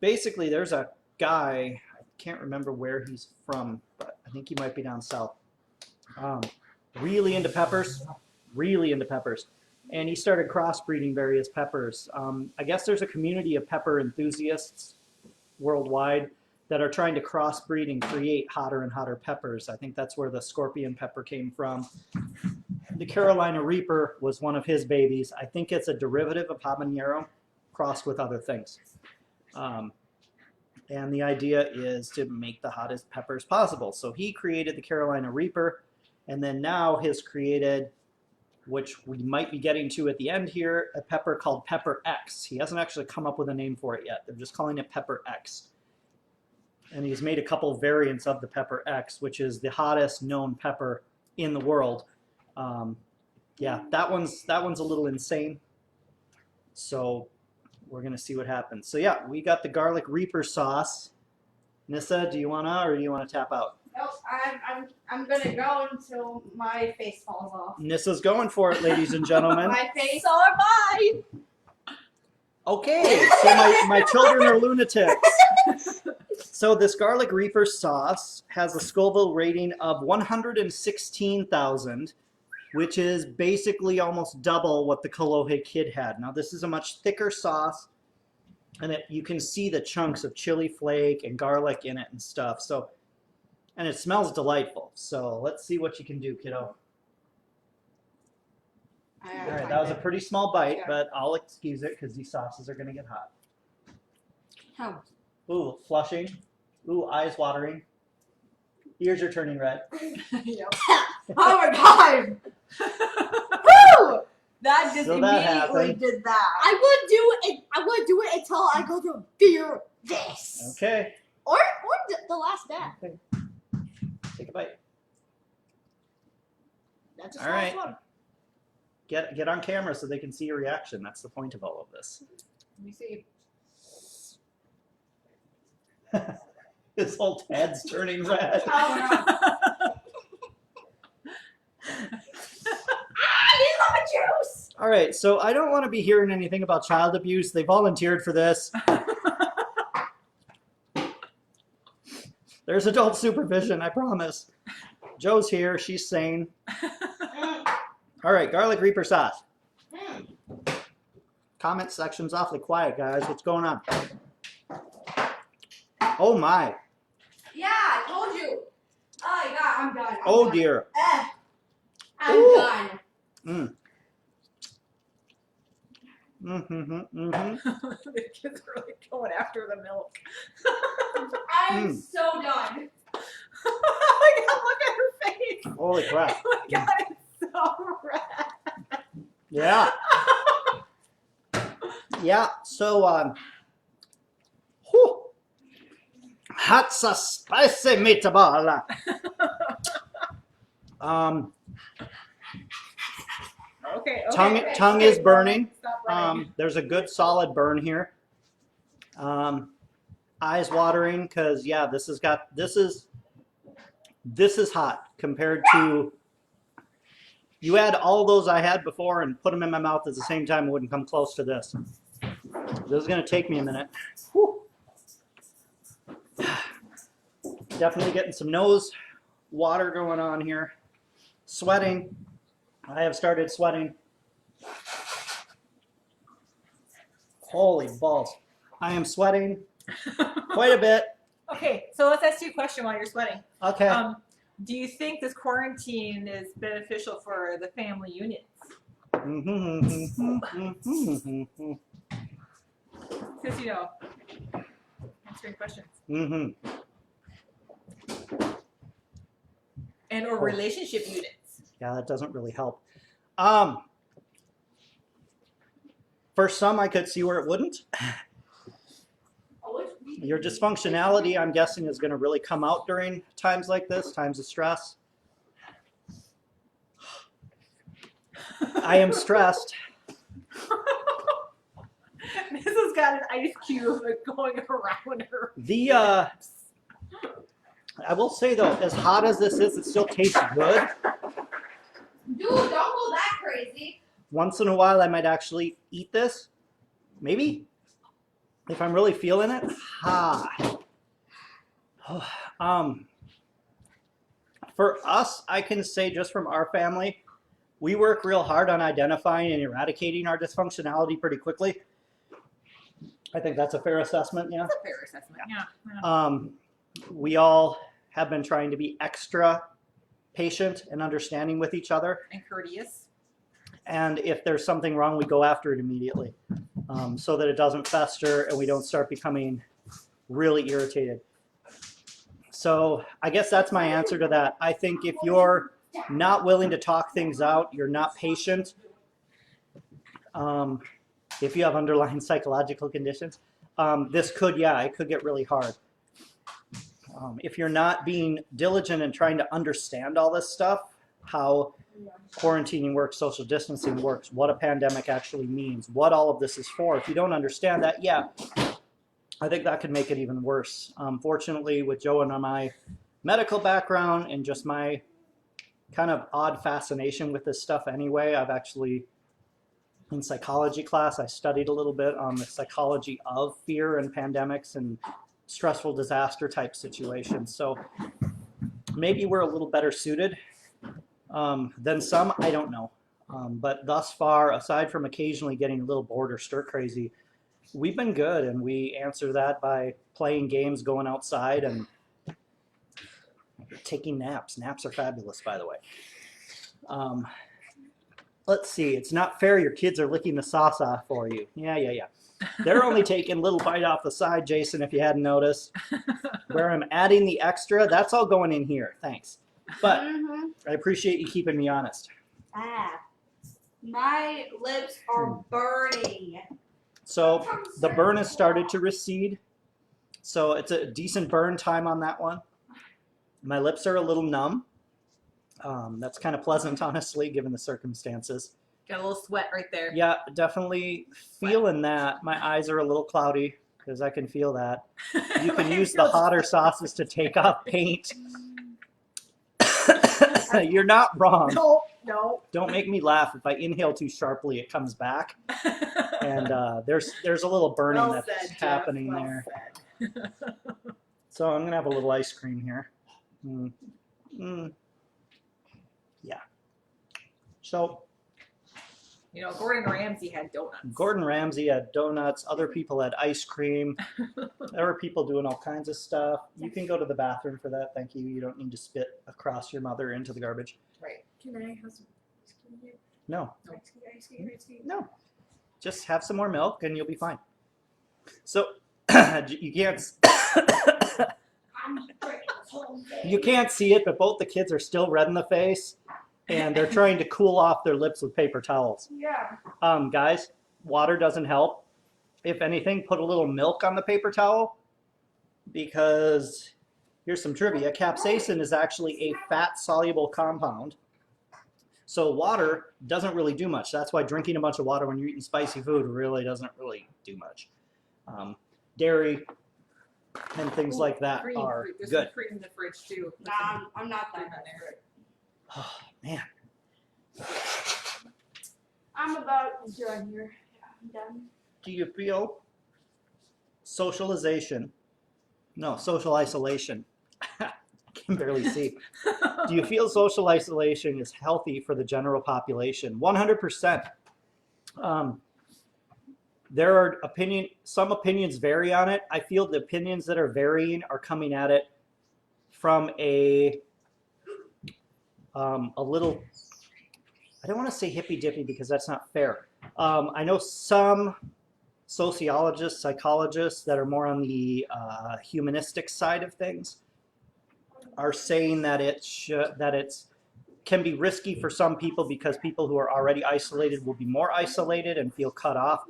Basically, there's a guy, I can't remember where he's from, but I think he might be down south. Really into peppers, and he started crossbreeding various peppers. I guess there's a community of pepper enthusiasts worldwide that are trying to crossbreed and create hotter and hotter peppers. I think that's where the scorpion pepper came from. The Carolina Reaper was one of his babies. I think it's a derivative of habanero crossed with other things. And the idea is to make the hottest peppers possible. So he created the Carolina Reaper, and then now has created, which we might be getting to at the end here, a pepper called Pepper X. He hasn't actually come up with a name for it yet. They're just calling it Pepper X. And he's made a couple variants of the Pepper X, which is the hottest known pepper in the world. Yeah, that one's a little insane. So we're gonna see what happens. So yeah, we got the Garlic Reaper sauce. Nissa, do you wanna, or do you wanna tap out? Nope, I'm gonna go until my face falls off. Nissa's going for it, ladies and gentlemen. My face. So am I. Okay, so my children are lunatics. So this Garlic Reaper sauce has a Scoville rating of 116,000, which is basically almost double what the Kolohe Kid had. Now this is a much thicker sauce, and you can see the chunks of chili flake and garlic in it and stuff. So, and it smells delightful. So let's see what you can do, kiddo. All right, that was a pretty small bite, but I'll excuse it because these sauces are going to get hot. How? Ooh, flushing. Ooh, eyes watering. Ears are turning red. Yep. Oh my god! Woo! That just So that immediately happened. did that. I would do it until I go to fear this. Okay, Or the last dab. take a bite. That's All right. Get on camera so they can see your reaction. That's the point of all of this. Let me see. His whole head's turning red. Oh no. He's on my juice! All right, so I don't want to be hearing anything about child abuse. They volunteered for this. There's adult supervision, I promise. Joe's here. She's sane. All right, Garlic Reaper sauce. Comment section's awfully quiet, guys. What's going on? Oh, my. Yeah, I told you. Oh my god, I'm done. Oh, dear. I'm Ooh. done. The kids are really going after the milk. I'm so done. Oh my god, look at her face. Holy crap. Oh my god, it's so red. Yeah. Yeah. So, whew. That's a spicy meatball. Okay. Tongue is burning. Stop running. There's a good solid burn here. Eyes watering because yeah, this is hot compared to. You add all those I had before and put them in my mouth at the same time, it wouldn't come close to this. This is gonna take me a minute. Whew. Definitely getting some nose water going on here. Sweating. I have started sweating. Holy balls. I am sweating quite a bit. Okay, so let's ask you a question while you're sweating. Okay. Do you think this quarantine is beneficial for the family units? Because, you know, answering questions. And or relationship units. Yeah, that doesn't really help. For some, I could see where it wouldn't. Your dysfunctionality, I'm guessing, is going to really come out during times like this, times of stress. I am stressed. Mrs. got an ice cube going around her. I will say though, as hot as this is, it still tastes good. Dude, don't go that crazy. Once in a while, I might actually eat this. Maybe. If I'm really feeling it. For us, I can say just from our family, we work real hard on identifying and eradicating our dysfunctionality pretty quickly. I think that's a fair assessment, yeah. That's a fair assessment, yeah. We all have been trying to be extra patient and understanding with each other. And courteous. And if there's something wrong, we go after it immediately so that it doesn't fester and we don't start becoming really irritated. So I guess that's my answer to that. I think if you're not willing to talk things out, you're not patient, if you have underlying psychological conditions, this could, it could get really hard. If you're not being diligent and trying to understand all this stuff, how quarantining works, social distancing works, what a pandemic actually means, what all of this is for. If you don't understand that, I think that could make it even worse. Fortunately, with Joe and my medical background and just my kind of odd fascination with this stuff anyway, I've actually, in psychology class, I studied a little bit on the psychology of fear and pandemics and stressful disaster type situations. So maybe we're a little better suited than some, I don't know. But thus far, aside from occasionally getting a little bored or stir crazy, we've been good, and we answer that by playing games, going outside, and taking naps. Naps are fabulous, by the way. Let's see. It's not fair your kids are licking the sauce off for you. Yeah. They're only taking a little bite off the side, Jason, if you hadn't noticed. Where I'm adding the extra, that's all going in here. Thanks. But I appreciate you keeping me honest. My lips are burning. So the burn has started to recede. So it's a decent burn time on that one. My lips are a little numb. That's kind of pleasant, honestly, given the circumstances. Got a little sweat right there. Yeah, definitely feeling that. My eyes are a little cloudy because I can feel that. You can use the hotter sauces to take off paint. You're not wrong. No. Don't make me laugh. If I inhale too sharply, it comes back. And there's a little burning Well that's said, happening Jeff. there. Well said. So I'm going to have a little ice cream here. Yeah. So You know, Gordon Ramsay had donuts. Gordon Ramsay had donuts. Other people had ice cream. There were people doing all kinds of stuff. You can go to the bathroom for that. Thank you. You don't need to spit across your mother into the garbage. Right. Can I have some ice cream here? No. Ice cream. No. just have some more milk and you'll be fine. So you can't you can't see it, but both the kids are still red in the face, and they're trying to cool off their lips with paper towels. Yeah. Guys, water doesn't help. If anything, put a little milk on the paper towel, because here's some trivia. Capsaicin is actually a fat-soluble compound. So water doesn't really do much. That's why drinking a bunch of water when you're eating spicy food really doesn't really do much. Dairy and things like that Cream. are There's good. some cream in the fridge too. Nah, I'm not that desperate. Oh, man. I'm about done here. Yeah, I'm done. Do you feel socialization? No, social isolation. I can barely see. Do you feel social isolation is healthy for the general population? 100%. There are some opinions vary on it. I feel the opinions that are varying are coming at it from a little, I don't want to say hippy dippy because that's not fair. I know some sociologists, psychologists that are more on the humanistic side of things are saying that it's can be risky for some people because people who are already isolated will be more isolated and feel cut off.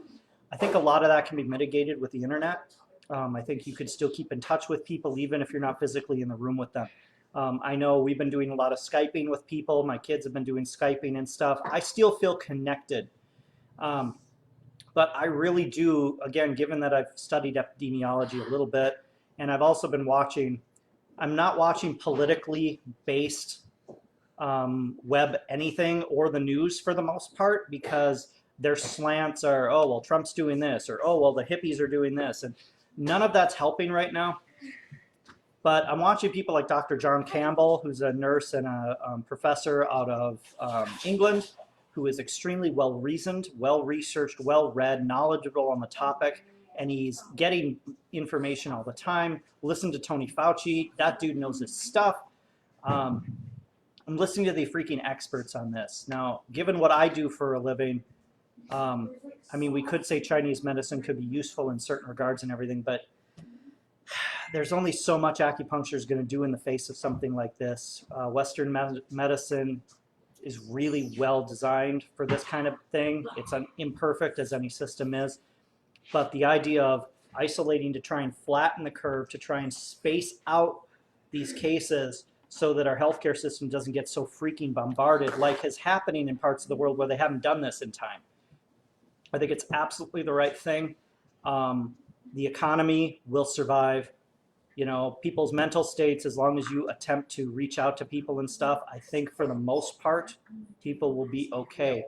I think a lot of that can be mitigated with the internet. I think you could still keep in touch with people even if you're not physically in the room with them. I know we've been doing a lot of Skyping with people. My kids have been doing Skyping and stuff. I still feel connected. But I really do, again, given that I've studied epidemiology a little bit, and I've also been watching, I'm not watching politically based web anything or the news for the most part, because their slants are, oh, well, Trump's doing this, or, oh, well, the hippies are doing this. And none of that's helping right now. But I'm watching people like Dr. John Campbell, who's a nurse and a professor out of England, who is extremely well-reasoned, well-researched, well-read, knowledgeable on the topic, and he's getting information all the time. Listen to Tony Fauci. That dude knows his stuff. I'm listening to the freaking experts on this. Now, given what I do for a living, I mean, we could say Chinese medicine could be useful in certain regards and everything, but there's only so much acupuncture is going to do in the face of something like this. Western medicine is really well designed for this kind of thing. It's imperfect as any system is, but the idea of isolating to try and flatten the curve, to try and space out these cases so that our healthcare system doesn't get so freaking bombarded like is happening in parts of the world where they haven't done this in time. I think it's absolutely the right thing. The economy will survive. You know, people's mental states, as long as you attempt to reach out to people and stuff, I think for the most part, people will be okay.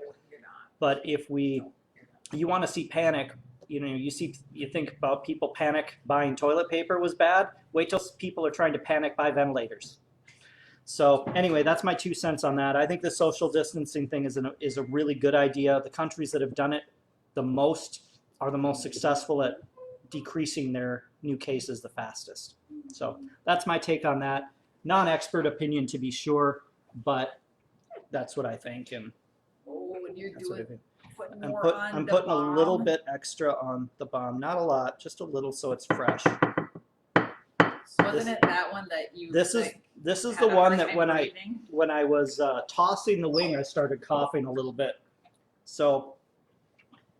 But if you want to see panic, you know, you think about people panic buying toilet paper was bad. Wait till people are trying to panic buy ventilators. So anyway, that's my 2 cents on that. I think the social distancing thing is a really good idea. The countries that have done it the most are the most successful at decreasing their new cases the fastest. So that's my take on that. Non-expert opinion to be sure, but that's what I think. And when you're that's what I think. I'm I'm putting a little bit extra on the bomb, not a lot, just a little, so it's fresh. Wasn't it that one that you? This is the one that when I was tossing the wing, I started coughing a little bit. So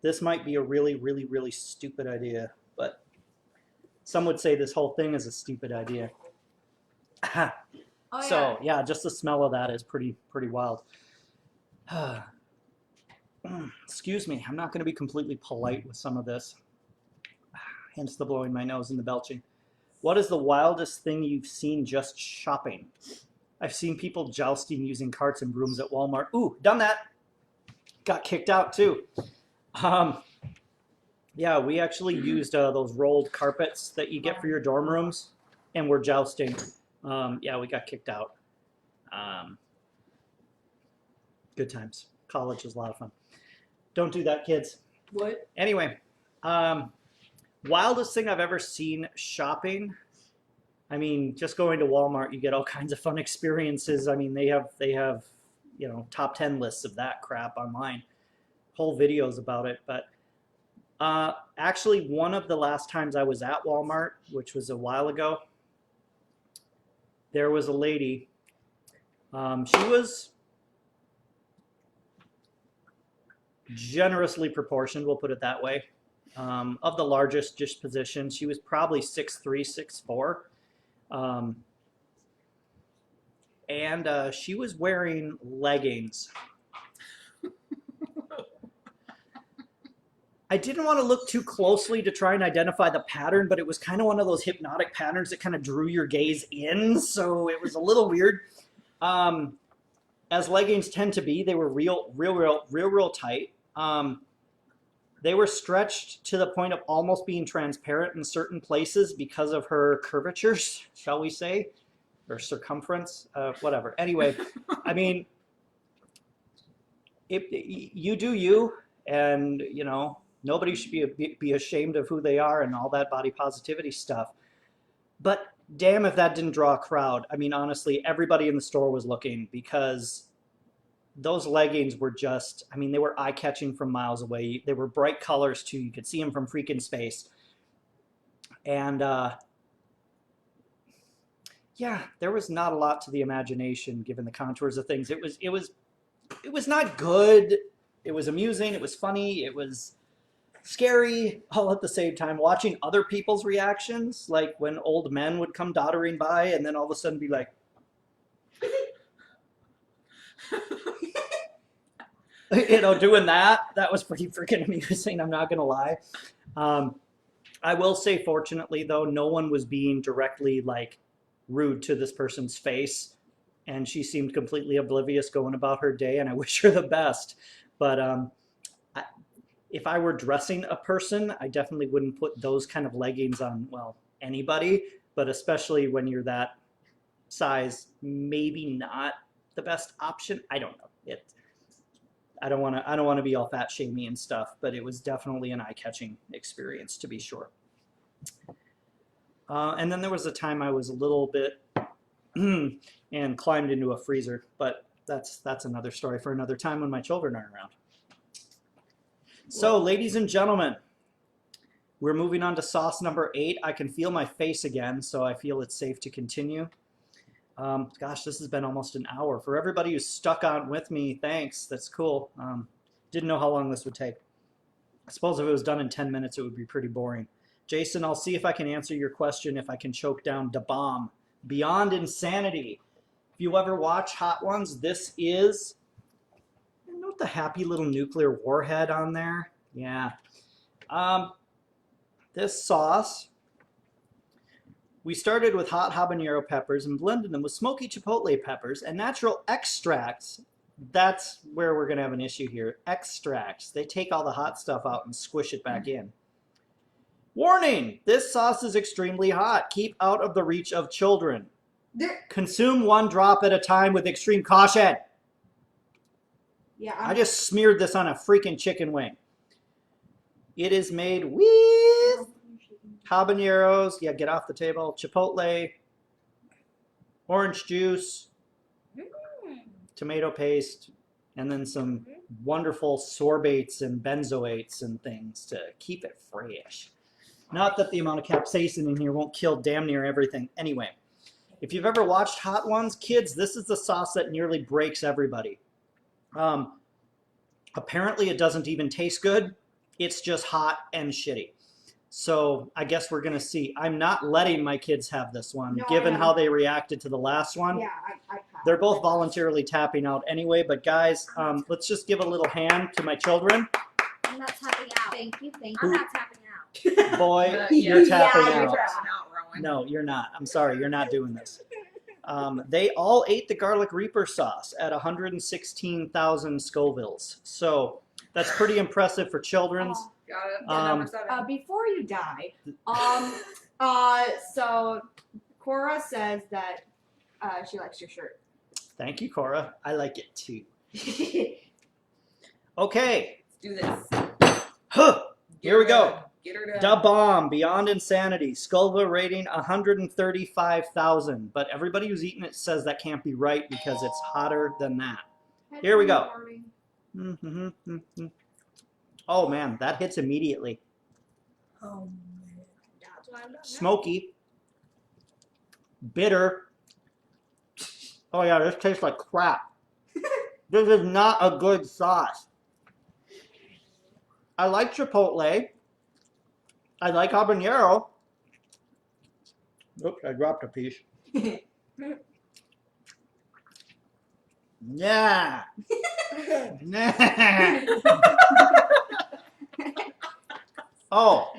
this might be a really, really, really stupid idea, but some would say this whole thing is a stupid idea. Oh, So yeah, just the smell of that is pretty wild. Excuse me, I'm not going to be completely polite with some of this. Hence the blowing my nose and the belching. What is the wildest thing you've seen just shopping? I've seen people jousting using carts and brooms at Walmart. Ooh, done that. Got kicked out too. Yeah, we actually used those rolled carpets that you get for your dorm rooms, and we're jousting. Yeah, we got kicked out. Good times. College is a lot of fun. Don't do that, kids. What? Anyway, wildest thing I've ever seen shopping. I mean, just going to Walmart, you get all kinds of fun experiences. I mean, they have you know, top 10 lists of that crap online, whole videos about it. But Actually, one of the last times I was at Walmart, which was a while ago, there was a lady. She was generously proportioned, we'll put it that way. Of the largest just position, she was probably 6'3", 6'4". And she was wearing leggings. I didn't want to look too closely to try and identify the pattern, but it was kind of one of those hypnotic patterns that kind of drew your gaze in, so it was a little weird. As leggings tend to be, they were real tight. They were stretched to the point of almost being transparent in certain places because of her curvatures, shall we say, or circumference, whatever. Anyway, I mean, you do you, and you know, nobody should be ashamed of who they are and all that body positivity stuff. But damn if that didn't draw a crowd. I mean, honestly, everybody in the store was looking because those leggings were just, I mean, they were eye-catching from miles away. They were bright colors, too. You could see them from freaking space. And, yeah, there was not a lot to the imagination given the contours of things. It was not good. It was amusing. It was funny. It was scary all at the same time. Watching other people's reactions, like when old men would come doddering by and then all of a sudden be like, you know, doing that was pretty freaking amusing, I'm not gonna lie. I will say, fortunately though, no one was being directly like rude to this person's face, and she seemed completely oblivious going about her day, and I wish her the best. But if I were dressing a person, I definitely wouldn't put those kind of leggings on, well, anybody, but especially when you're that size, maybe not the best option. I don't know. I don't want to be all fat shamey and stuff, but it was definitely an eye-catching experience, to be sure. And then there was a time I was a little bit and climbed into a freezer, but that's another story for another time when my children aren't around. So, ladies and gentlemen, we're moving on to sauce number 8. I can feel my face again, so I feel it's safe to continue. Gosh, this has been almost an hour. For everybody who's stuck on with me, thanks. That's cool. Didn't know how long this would take. I suppose if it was done in 10 minutes, it would be pretty boring. Jason, I'll see if I can answer your question, if I can choke down Da Bomb. Beyond Insanity. If you ever watch Hot Ones, this is... Note the happy little nuclear warhead on there. Yeah. This sauce... We started with hot habanero peppers and blended them with smoky chipotle peppers and natural extracts. That's where we're going to have an issue here. Extracts. They take all the hot stuff out and squish it back in. Warning! This sauce is extremely hot. Keep out of the reach of children. Consume 1 drop at a time with extreme caution. Yeah, I just smeared this on a freaking chicken wing. It is made with habaneros, yeah, get off the table, chipotle, orange juice, tomato paste, and then some wonderful sorbates and benzoates and things to keep it fresh. Not that the amount of capsaicin in here won't kill damn near everything. Anyway, if you've ever watched Hot Ones, kids, this is the sauce that nearly breaks everybody. Apparently it doesn't even taste good. It's just hot and shitty. So I guess we're going to see. I'm not letting my kids have this one, No, given how they reacted to the last one. Yeah, I They're both voluntarily tapping out anyway. But guys, let's just give a little hand to my children. I'm not tapping out. Thank you. I'm not tapping out. Boy, you're tapping you're out. tapping No, you're not. I'm sorry, you're not doing this. They all ate the garlic reaper sauce at 116,000 Scovilles. So that's pretty impressive for children's. Got it. Number 7. Before you die, so Cora says that she likes your shirt. Thank you, Cora. I like it too. Okay. Let's do this. Huh. Here we go. Get her done. Da Bomb, Beyond Insanity. Scoville rating 135,000. But everybody who's eaten it says that can't be right because it's hotter than that. Here we go. Oh man, that hits immediately. Oh man. That's why I'm not. Smoky. Bitter. Oh yeah, this tastes like crap. This is not a good sauce. I like chipotle. I like habanero. Oops, I dropped a piece. Yeah. Nah. Oh.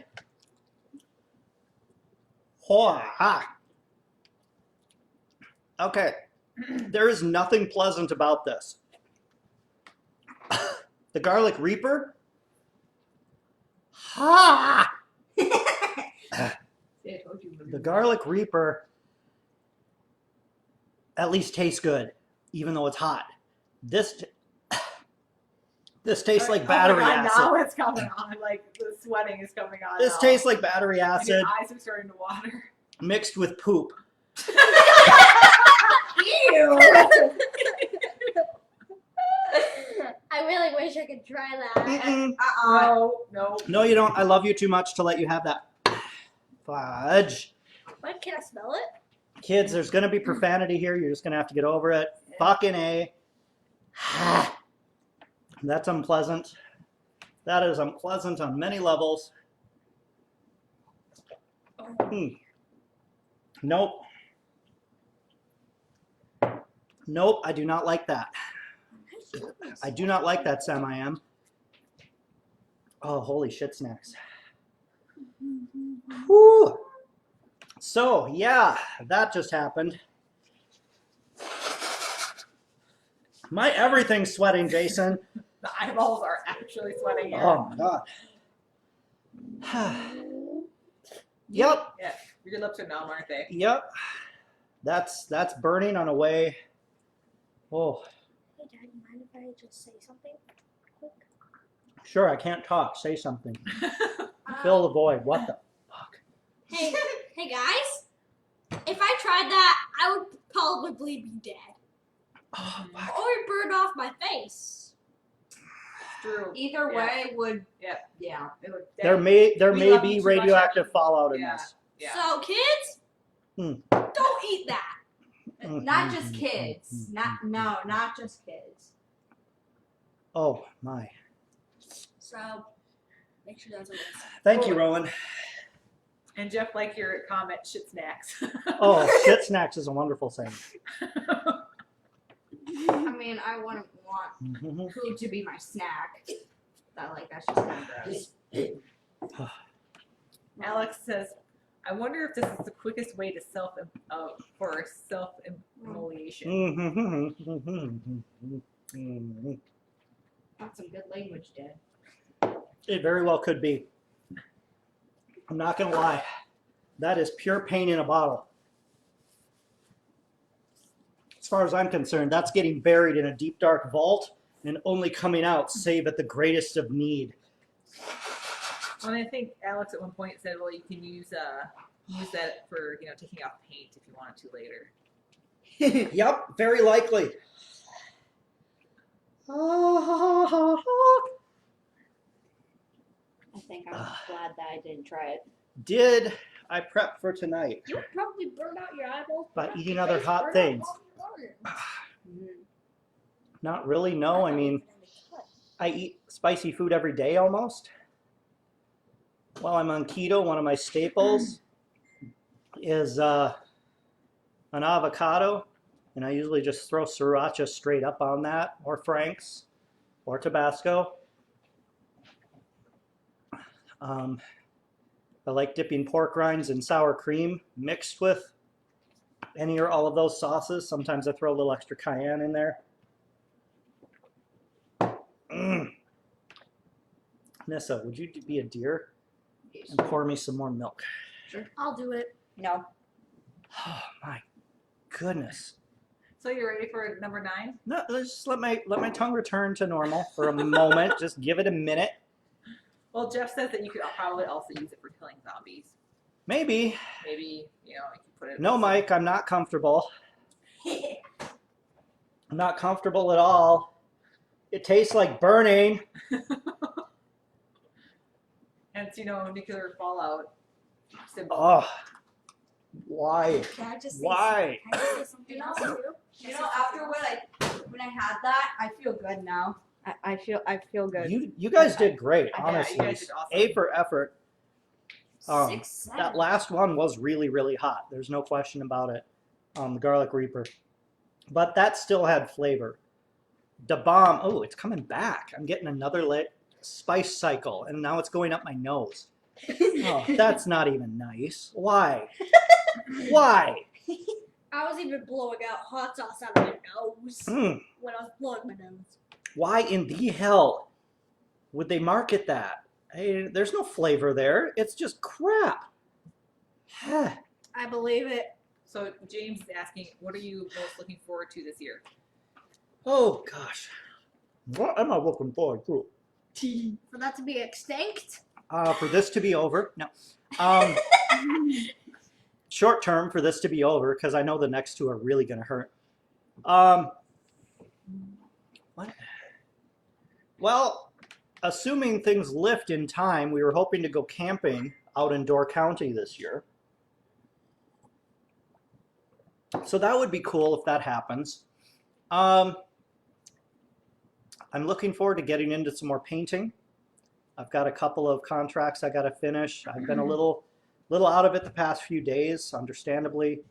Ha. Okay. There is nothing pleasant about this. The garlic reaper. Ha. See, I told you. The garlic reaper at least tastes good, even though it's hot. This tastes like battery oh my God, acid. Now it's coming on. Like the sweating is coming on. This now. tastes like battery And acid your eyes are starting to water. mixed with poop. Ew. I really wish I could try that. Mm-mm. No. No, you don't. I love you too much to let you have that. Fudge. What? Can I smell it? Kids, there's going to be profanity here. You're just going to have to get over it. Fucking A. That's unpleasant. That is unpleasant on many levels. Nope. Nope, I do not like that. I do not like that, Sam. I am. Oh, holy shit snacks. Whew. So, yeah, that just happened. My everything's sweating, Jason. The eyeballs are actually sweating. Here. Oh, my God. Yep. Yeah, your lips are numb, aren't they? Yep. That's burning on a way. Oh, Hey, Dad, you mind if I just say something quick? sure, I can't talk. Say something. Fill the void. What the fuck? Hey, hey guys. If I tried that, I would probably be dead. Oh, fuck. Or burn off my face. True. Either Yeah. way would. Yep. Yeah. It would There We may love be you too much, radioactive Abby. fallout in Yeah. this. Yeah. So, kids, don't eat that. Not just kids. Not just kids. Oh my. So, make sure that's what it is. Thank you, Rowan. And Jeff, like your comment, shit snacks. Oh, shit snacks is a wonderful thing. I mean, I wouldn't want food to be my snack. That's just kind of gross. Alex says, "I wonder if this is the quickest way to for self-immolation." That's some good language, Dad. It very well could be. I'm not gonna lie. That is pure pain in a bottle. As far as I'm concerned, that's getting buried in a deep dark vault and only coming out save at the greatest of need. Well, I think Alex at one point said, "Well, you can use that for taking off paint if you wanted to later." Yep, very likely. I think I'm glad that I didn't try it. Did I prep for tonight? You would probably burn out your eyeballs. By burn out eating your other face, hot burn out things. all your organs. Not really, no. I mean, I eat spicy food every day almost. While I'm on keto, one of my staples is an avocado. And I usually just throw sriracha straight up on that, or Frank's, or Tabasco. I like dipping pork rinds in sour cream mixed with any or all of those sauces. Sometimes I throw a little extra cayenne in there. Nissa, would you be a dear and pour me some more milk? I'll do it. No. Oh my goodness. So you're ready for number 9? No, let's just let my tongue return to normal for a moment. Just give it a minute. Well, Jeff says that you could probably also use it for killing zombies. Maybe. Maybe you could put it. No, Mike, I'm not comfortable. I'm not comfortable at all. It tastes like burning. Hence, nuclear fallout symbol. Oh, why? Can I just Why? Can I just say something else too? After when I had that, I feel good now. I feel good. You guys did great, Yeah, honestly. you guys did awesome. A for effort. 6, 7. That last one was really, really hot. There's no question about it. The garlic reaper. But that still had flavor. Da bomb. Oh, it's coming back. I'm getting another spice cycle, and now it's going up my nose. Oh, that's not even nice. Why? Why? I was even blowing out hot sauce out of my nose Mm. when I was blowing my nose. Why in the hell would they market that? Hey, there's no flavor there. It's just crap. I believe it. So James is asking, what are you most looking forward to this year? Oh, gosh. What am I looking forward to? For that to be extinct? For this to be over? No. Short term for this to be over, because I know the next two are really going to hurt. What? Well, assuming things lift in time, we were hoping to go camping out in Door County this year. So that would be cool if that happens. I'm looking forward to getting into some more painting. I've got a couple of contracts I got to finish. I've been a little out of it the past few days, understandably.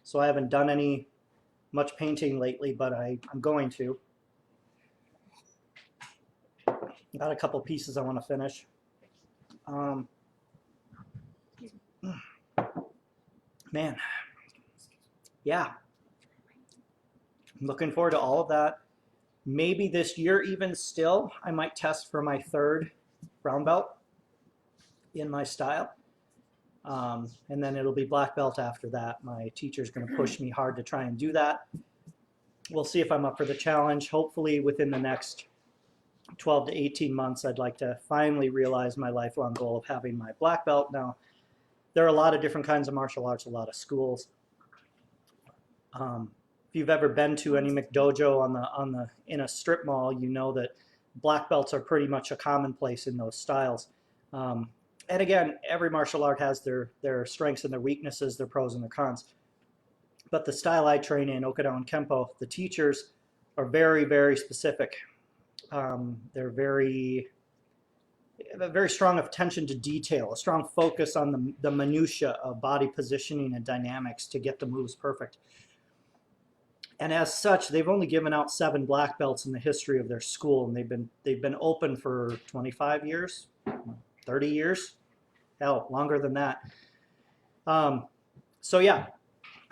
So I haven't done much painting lately, but I'm going to. Got a couple pieces I want to finish. Man, yeah. I'm looking forward to all of that. Maybe this year even still, I might test for my 3rd brown belt in my style. And then it'll be black belt after that. My teacher's going to push me hard to try and do that. We'll see if I'm up for the challenge. Hopefully within the next 12 to 18 months, I'd like to finally realize my lifelong goal of having my black belt. Now, there are a lot of different kinds of martial arts, a lot of schools. If you've ever been to any McDojo in a strip mall, you know that black belts are pretty much a commonplace in those styles. And again, every martial art has their strengths and their weaknesses, their pros and their cons. But the style I train in, Okinawa and Kempo, the teachers are very, very specific. They're have a very strong attention to detail, a strong focus on the minutia of body positioning and dynamics to get the moves perfect. And as such, they've only given out 7 black belts in the history of their school, and they've been open for 25 years, 30 years, hell, longer than that. So yeah,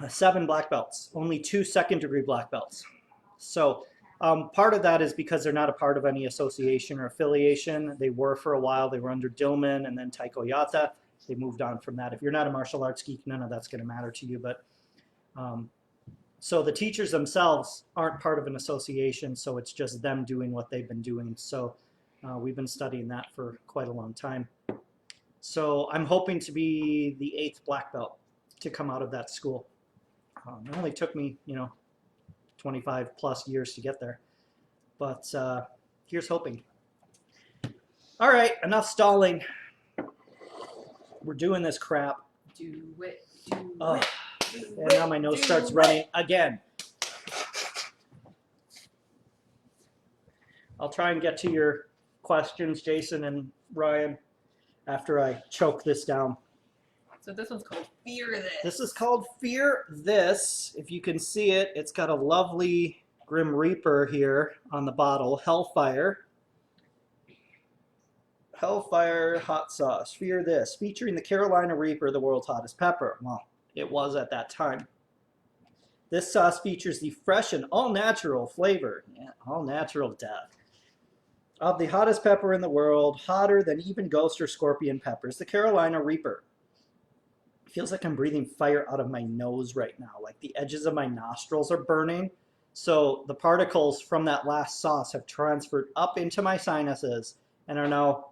7 black belts, only 2 2nd-degree black belts. So part of that is because they're not a part of any association or affiliation. They were for a while. They were under Dillman and then Taiko Yata. They moved on from that. If you're not a martial arts geek, none of that's going to matter to you. But so the teachers themselves aren't part of an association, so it's just them doing what they've been doing. So we've been studying that for quite a long time. So I'm hoping to be the 8th black belt to come out of that school. It only took me, 25 plus years to get there. But here's hoping. All right, enough stalling. We're doing this crap. Do it. Do Oh. it. And now my nose starts running again. I'll try and get to your questions, Jason and Ryan, after I choke this down. So this one's called Fear This. This is called Fear This. If you can see it, it's got a lovely Grim Reaper here on the bottle. Hellfire. Hellfire hot sauce. Fear This. Featuring the Carolina Reaper, the world's hottest pepper. Well, it was at that time. This sauce features the fresh and all-natural flavor, all-natural death, of the hottest pepper in the world, hotter than even ghost or scorpion peppers, the Carolina Reaper. It feels like I'm breathing fire out of my nose right now, like the edges of my nostrils are burning. So the particles from that last sauce have transferred up into my sinuses and are now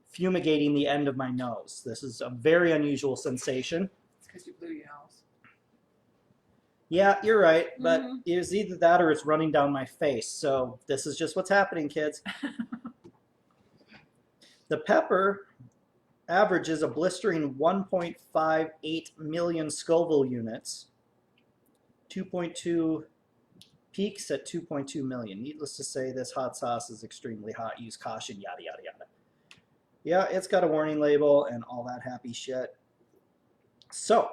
fumigating the end of my nose. This is a very unusual sensation. It's because you blew your nose. Yeah, you're right, but it's either that or it's running down my face. So this is just what's happening, kids. The pepper average is a blistering 1.58 million Scoville units. 2.2 peaks at 2.2 million. Needless to say, this hot sauce is extremely hot. Use caution, yada, yada, yada. Yeah, it's got a warning label and all that happy shit. So,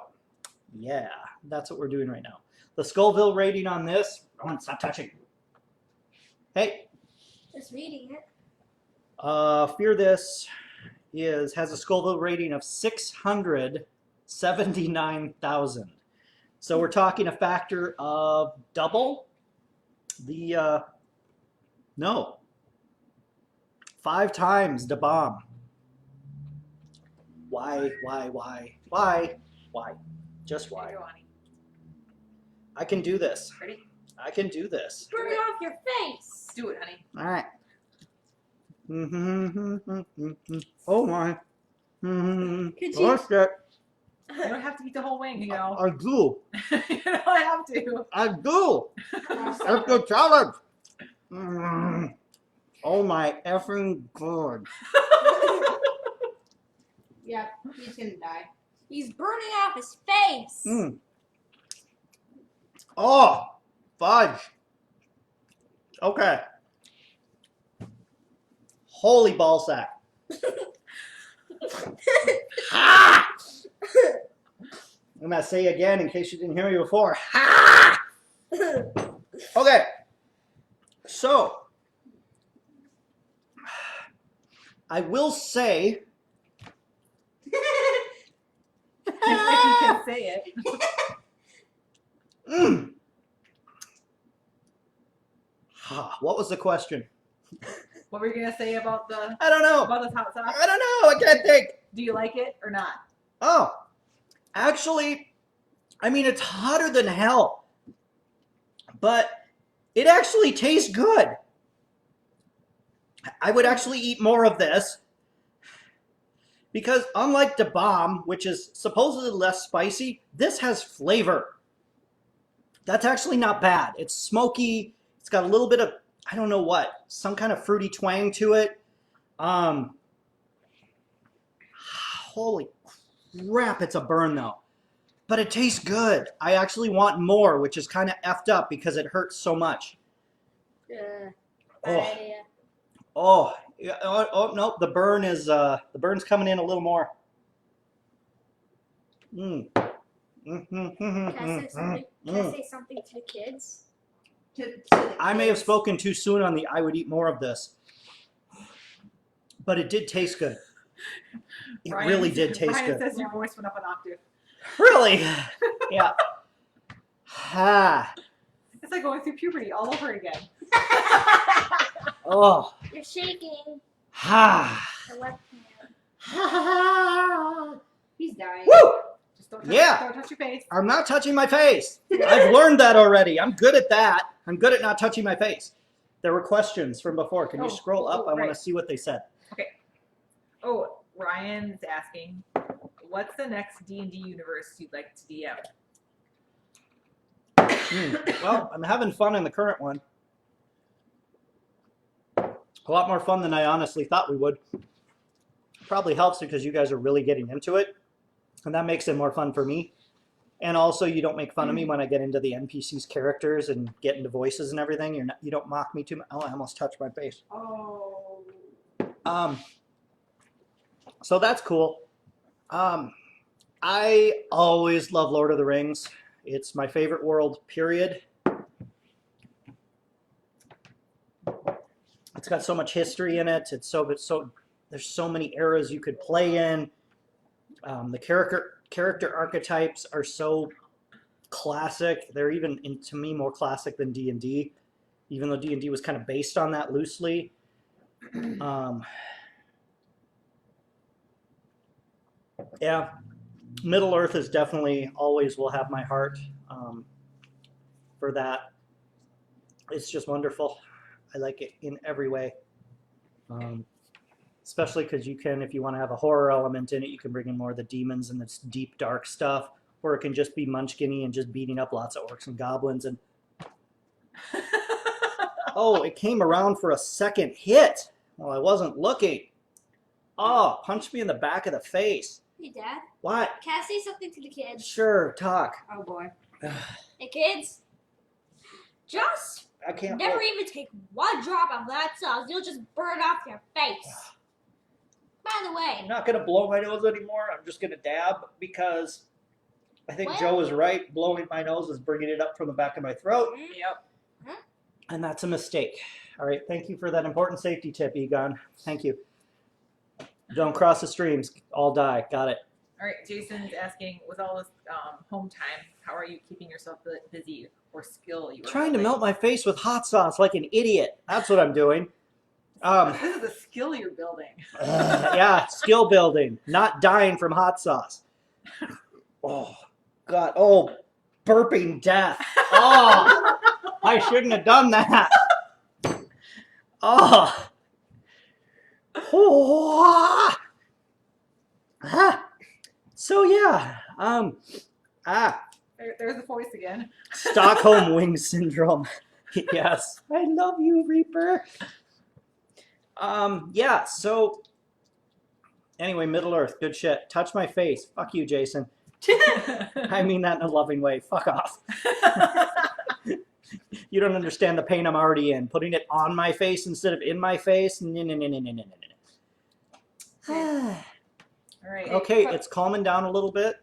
yeah, that's what we're doing right now. The Scoville rating on this, Rowan, stop touching. Hey, Just reading it. Fear This has a Scoville rating of 679,000. So we're talking a factor of double the, no, 5 times the bomb. Why? Just why? There you go, honey. I can do this. Ready? I can do this. Burn it off your face. Do it, honey. All right. Oh my. Could you- Oh shit. You don't have to eat the whole wing, you know. I do. You don't have to. I do. That's the challenge. Oh my effing god. Yeah, he's gonna die. He's burning off his face. Oh, fudge. Okay. Holy ballsack. Ha! I'm gonna say again in case you didn't hear me before. Ha! Okay. So, I will say. If you can say it. What was the question? What were you gonna say about the I don't know. this hot sauce? I don't know. I can't think. Do you like it or not? Oh, actually, I mean, it's hotter than hell, but it actually tastes good. I would actually eat more of this because unlike the bomb, which is supposedly less spicy, this has flavor. That's actually not bad. It's smoky. It's got a little bit of, I don't know what, some kind of fruity twang to it. Holy crap, it's a burn though. But it tastes good. I actually want more, which is kind of effed up because it hurts so much. Bad Oh. idea. Oh, yeah, oh no, the burn's coming in a little more. Can I say something? Can I say something to the kids? I may have spoken too soon on the I would eat more of this. But it did taste good. It really did taste Brian good. says your voice went up an octave. Really? Yeah. Ha. It's like going through puberty all over again. Oh. You're shaking Ha. the webcam. He's dying. Woo! Just don't touch, Yeah. don't touch your face. I'm not touching my face. I've learned that already. I'm good at that. I'm good at not touching my face. There were questions from before. Can you Oh, scroll up? I want right. to see what they said. Oh, Ryan's asking, what's the next D&D universe you'd like to DM? Well, I'm having fun in the current one. A lot more fun than I honestly thought we would. Probably helps because you guys are really getting into it. And that makes it more fun for me. And also, you don't make fun of me when I get into the NPC's characters and get into voices and everything. You don't mock me too much. Oh, I almost touched my face. Oh. So that's cool. I always love Lord of the Rings. It's my favorite world, period. It's got so much history in it. It's so there's so many eras you could play in. The character archetypes are so classic. They're even, to me, more classic than D&D, even though D&D was kind of based on that loosely. Yeah, Middle Earth is definitely always will have my heart for that. It's just wonderful. I like it in every way. Especially because you can, if you want to have a horror element in it, you can bring in more of the demons and this deep, dark stuff. Or it can just be Munchkin-y and just beating up lots of orcs and goblins. And oh, it came around for a second hit while I wasn't looking. Oh, punch me in the back of the face. Hey, Dad. What? Can I say something to the kids? Sure, talk. Oh boy. Hey, kids. Just I can't. never even take one drop of that sauce. You'll just burn off your face. By the way, I'm not gonna blow my nose anymore. I'm just gonna dab because I think Well- Joe was right. Blowing my nose is bringing it up from the back of my throat, Yep. and that's a mistake. All right, thank you for that important safety tip, Egon. Thank you. Don't cross the streams. All die. Got it. All right, Jason's asking, with all this home time, how are you keeping yourself busy or skill you are Trying to building? melt my face with hot sauce like an idiot. That's what I'm doing. This is a skill you're building. Yeah, skill building, not dying from hot sauce. Oh, God. Oh, burping death. Oh, I shouldn't have done that. Oh. Oh. Ah. So, yeah. There's the voice again. Stockholm Wing Syndrome. Yes. I love you, Reaper. Yeah, so anyway, Middle Earth, good shit. Touch my face. Fuck you, Jason. I mean that in a loving way. Fuck off. You don't understand the pain I'm already in. Putting it on my face instead of in my face. All right. Okay, it's calming down a little bit.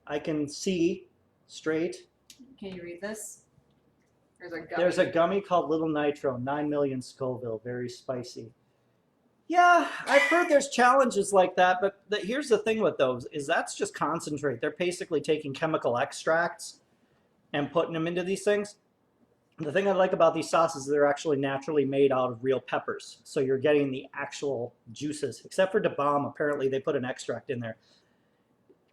I can see straight. Can you read this? There's a gummy called Little Nitro, 9 million Scoville, very spicy. Yeah, I've heard there's challenges like that, but here's the thing with those, is that's just concentrate. They're basically taking chemical extracts and putting them into these things. The thing I like about these sauces is they're actually naturally made out of real peppers. So you're getting the actual juices. Except for Da Bomb, apparently they put an extract in there.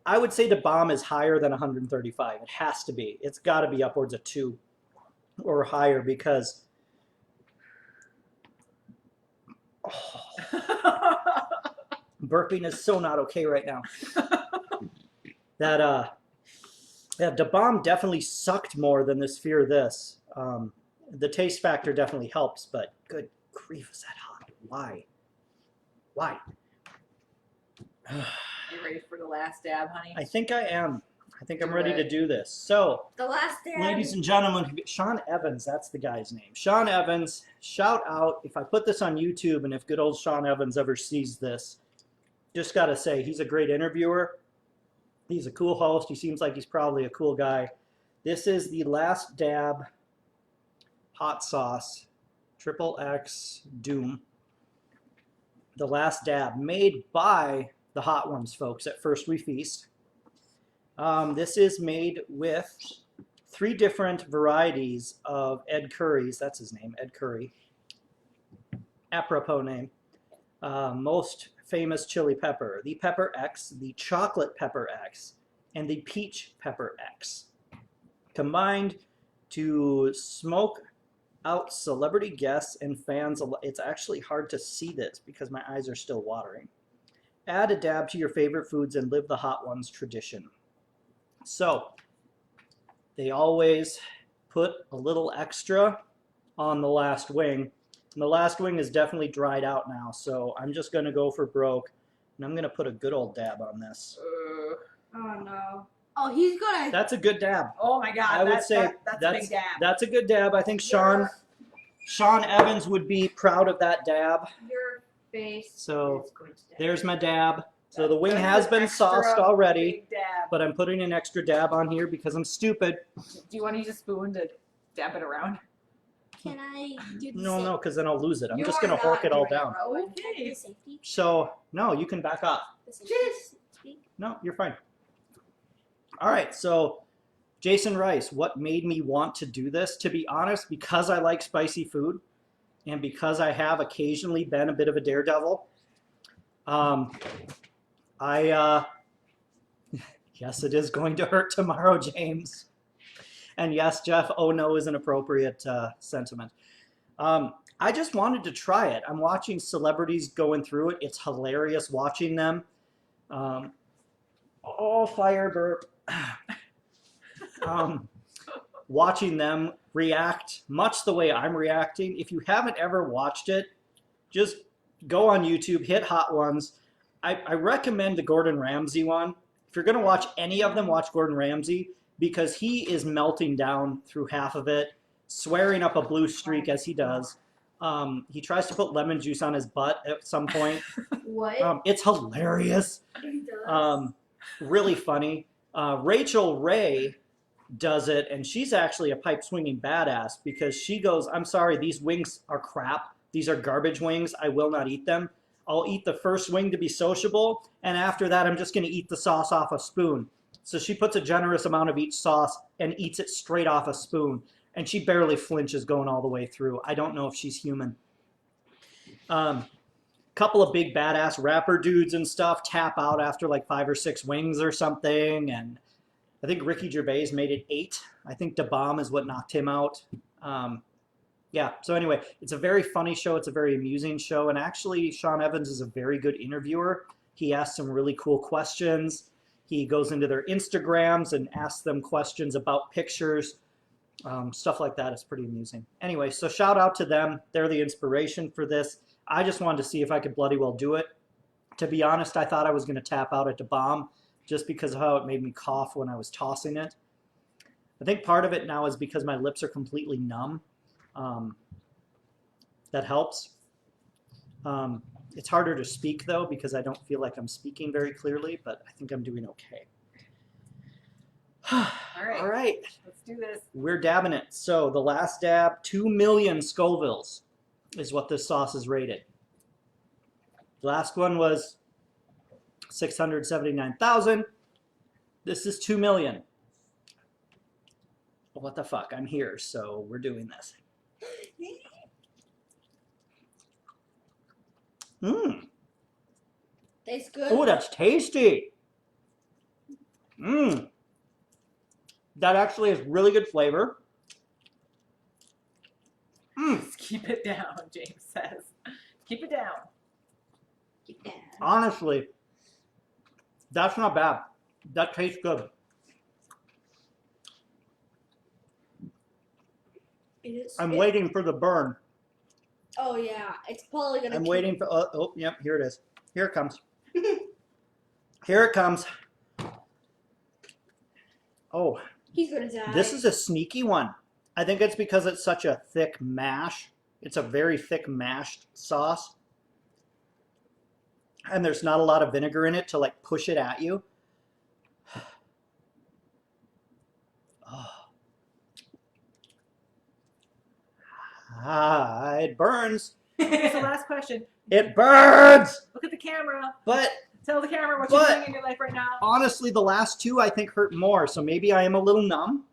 I would say Da Bomb is higher than 135. It has to be. It's got to be upwards of 2 or higher because... burping is so not okay right now. Yeah, Da Bomb definitely sucked more than this Fear This. The taste factor definitely helps, but good grief, is that hot? Why? Why? You ready for the last dab, honey? I think I am. I think I'm Do ready it. to do this. So, the last day. ladies and gentlemen, Sean Evans, that's the guy's name. Sean Evans, shout out. If I put this on YouTube and if good old Sean Evans ever sees this, just got to say, he's a great interviewer. He's a cool host. He seems like he's probably a cool guy. This is the Last Dab hot sauce, XXX Doom. The Last Dab, made by the Hot Ones folks at First We Feast. This is made with 3 different varieties of Ed Curry's, that's his name, Ed Curry. Apropos name. Most famous chili pepper, the Pepper X, the Chocolate Pepper X, and the Peach Pepper X. Combined to smoke out celebrity guests and fans. It's actually hard to see this because my eyes are still watering. Add a dab to your favorite foods and live the Hot Ones tradition. So, they always put a little extra on the last wing. And the last wing is definitely dried out now, so I'm just going to go for broke. And I'm going to put a good old dab on this. Oh no. Oh, he's gonna. That's a good dab. Oh my God! I would say that's a big dab. That's a good dab. I think Sean Evans would be proud of that dab. Your face. So is going to die. there's my dab. So the wing That's has an been extra sauced already, Big dab. but I'm putting an extra dab on here because I'm stupid. Do you want to use a spoon to dab it around? Can I do the No, no, because then I'll lose it. I'm You just are going to hork not it all doing down. Rowan. Can I do the safety? So, no, you can back off. The safety speak? No, you're fine. All right, so Jason Rice, what made me want to do this? To be honest, because I like spicy food and because I have occasionally been a bit of a daredevil, yes, it is going to hurt tomorrow, James. And yes, Jeff, oh no is an appropriate sentiment. I just wanted to try it. I'm watching celebrities going through it. It's hilarious watching them. Oh, fire burp. Watching them react much the way I'm reacting. If you haven't ever watched it, just go on YouTube, hit Hot Ones. I recommend the Gordon Ramsay one. If you're going to watch any of them, watch Gordon Ramsay because he is melting down through half of it, swearing up a blue streak as he does. He tries to put lemon juice on his butt at some point. What? It's hilarious. Really funny. Rachel Ray does it, and she's actually a pipe swinging badass because she goes, I'm sorry, these wings are crap. These are garbage wings. I will not eat them. I'll eat the first wing to be sociable, and after that, I'm just going to eat the sauce off a spoon. So she puts a generous amount of each sauce and eats it straight off a spoon, and she barely flinches going all the way through. I don't know if she's human. Couple of big badass rapper dudes and stuff tap out after like 5 or 6 wings or something, and I think Ricky Gervais made it 8. I think Da Bomb is what knocked him out. Yeah, so anyway, it's a very funny show. It's a very amusing show. And actually, Sean Evans is a very good interviewer. He asks some really cool questions. He goes into their Instagrams and asks them questions about pictures. Stuff like that is pretty amusing. Anyway, so shout out to them. They're the inspiration for this. I just wanted to see if I could bloody well do it. To be honest, I thought I was going to tap out at Da Bomb just because of how it made me cough when I was tossing it. I think part of it now is because my lips are completely numb. That helps. It's harder to speak though because I don't feel like I'm speaking very clearly, but I think I'm doing okay. All right. All right. Let's do this. We're dabbing it. So the last dab, 2 million Scovilles is what this sauce is rated. The last one was 679,000. This is 2 million. What the fuck? I'm here, so we're doing this. Mmm. Tastes good. Oh, that's tasty. Mmm. That actually has really good flavor. Mmm. Just keep it down, James says. Keep it down. Keep down. Honestly, that's not bad. That tastes good. I'm waiting for the burn. Oh yeah, it's probably gonna. I'm waiting for. Oh, yep, here it is. Here it comes. Here it comes. Oh, He's gonna die. this is a sneaky one. I think it's because it's such a thick mash. It's a very thick mashed sauce. And there's not a lot of vinegar in it to like push it at you. Oh. Ah, it burns. Okay, so last question. It burns! Look at the camera. But Tell the camera what you're But- doing in your life right now. honestly, the last 2 I think hurt more, so maybe I am a little numb.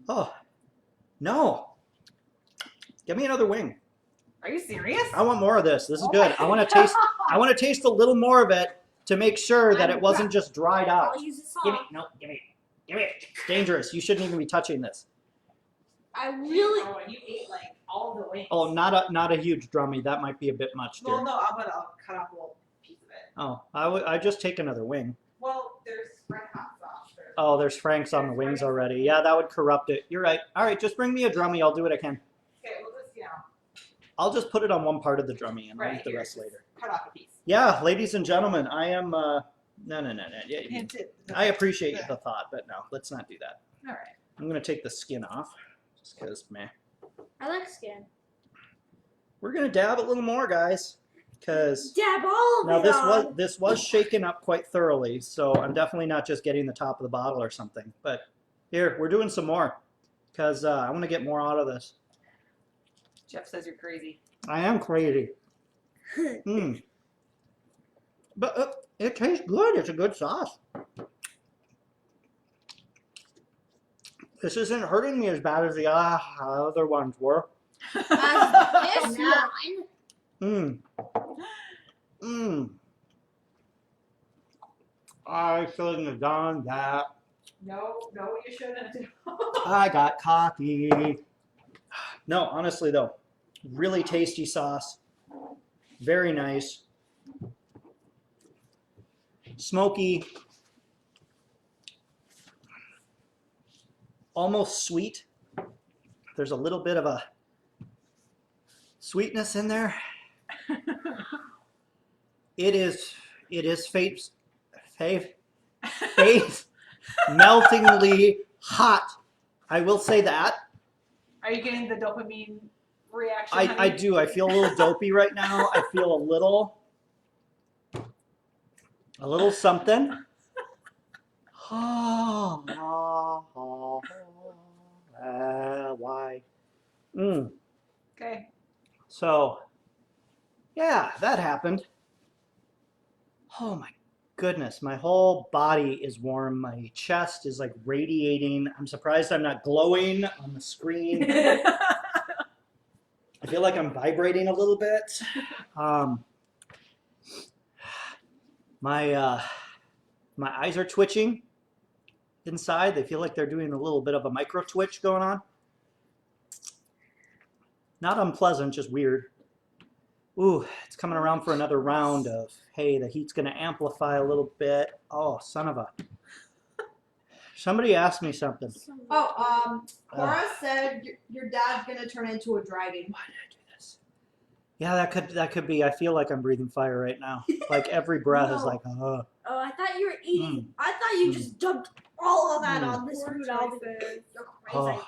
Oh, no. Give me another wing. Are you serious? I want more of this. This is Oh good. my I want to God. taste. I want to taste a little more of it to make sure that it wasn't just dried out. I'll use the Give salt. me, no, give me, give me. It's dangerous. You shouldn't even be touching this. I really. Oh, and you ate like all the wings. Oh, not a huge drummy. That might be a bit much, dear. Well, no, I'll cut off a little piece of it. Oh, I just take another wing. Well, there's red hot sauce. There. Oh, there's Frank's on the wings already. Yeah, that would corrupt it. You're right. All right, just bring me a drummy. I'll do what I can. Okay, we'll just, I'll just put it on one part of the drummy and I'll right eat the here, rest just later. cut off a piece. Yeah, ladies and gentlemen, I am. No. Yeah, Hint it. I appreciate the thought, but no, let's not do that. All right. I'm gonna take the skin off, just because, meh. I like skin. We're gonna dab a little more, guys, because Dab all of now it this was shaken up quite thoroughly, so I'm definitely not just getting the top of the bottle or something. But here, we're doing some more, because I want to get more out of this. Jeff says you're crazy. I am crazy. Mm. But it tastes good. It's a good sauce. This isn't hurting me as bad as the other ones were. This Nah. one. I shouldn't have done that. No, you shouldn't. I got cocky. No, honestly though, really tasty sauce. Very nice. Smoky. Almost sweet. There's a little bit of a sweetness in there. It is face meltingly hot. I will say that. Are you getting the dopamine reaction? I do. I feel a little dopey right now. I feel a little something. Why? Okay. So, yeah, that happened. Oh my goodness, my whole body is warm. My chest is like radiating. I'm surprised I'm not glowing on the screen. I feel like I'm vibrating a little bit. My eyes are twitching inside. They feel like they're doing a little bit of a micro twitch going on. Not unpleasant, just weird. Ooh, it's coming around for another round of, hey, the heat's going to amplify a little bit. Oh, son of a... Somebody asked me something. Oh, Cora said your dad's going to turn into a dragon. Why did I do this? Yeah, that could be. I feel like I'm breathing fire right now. Like every breath is like, Oh, I thought you were eating. I thought you just dumped all of that on this food. You're crazy. Oh.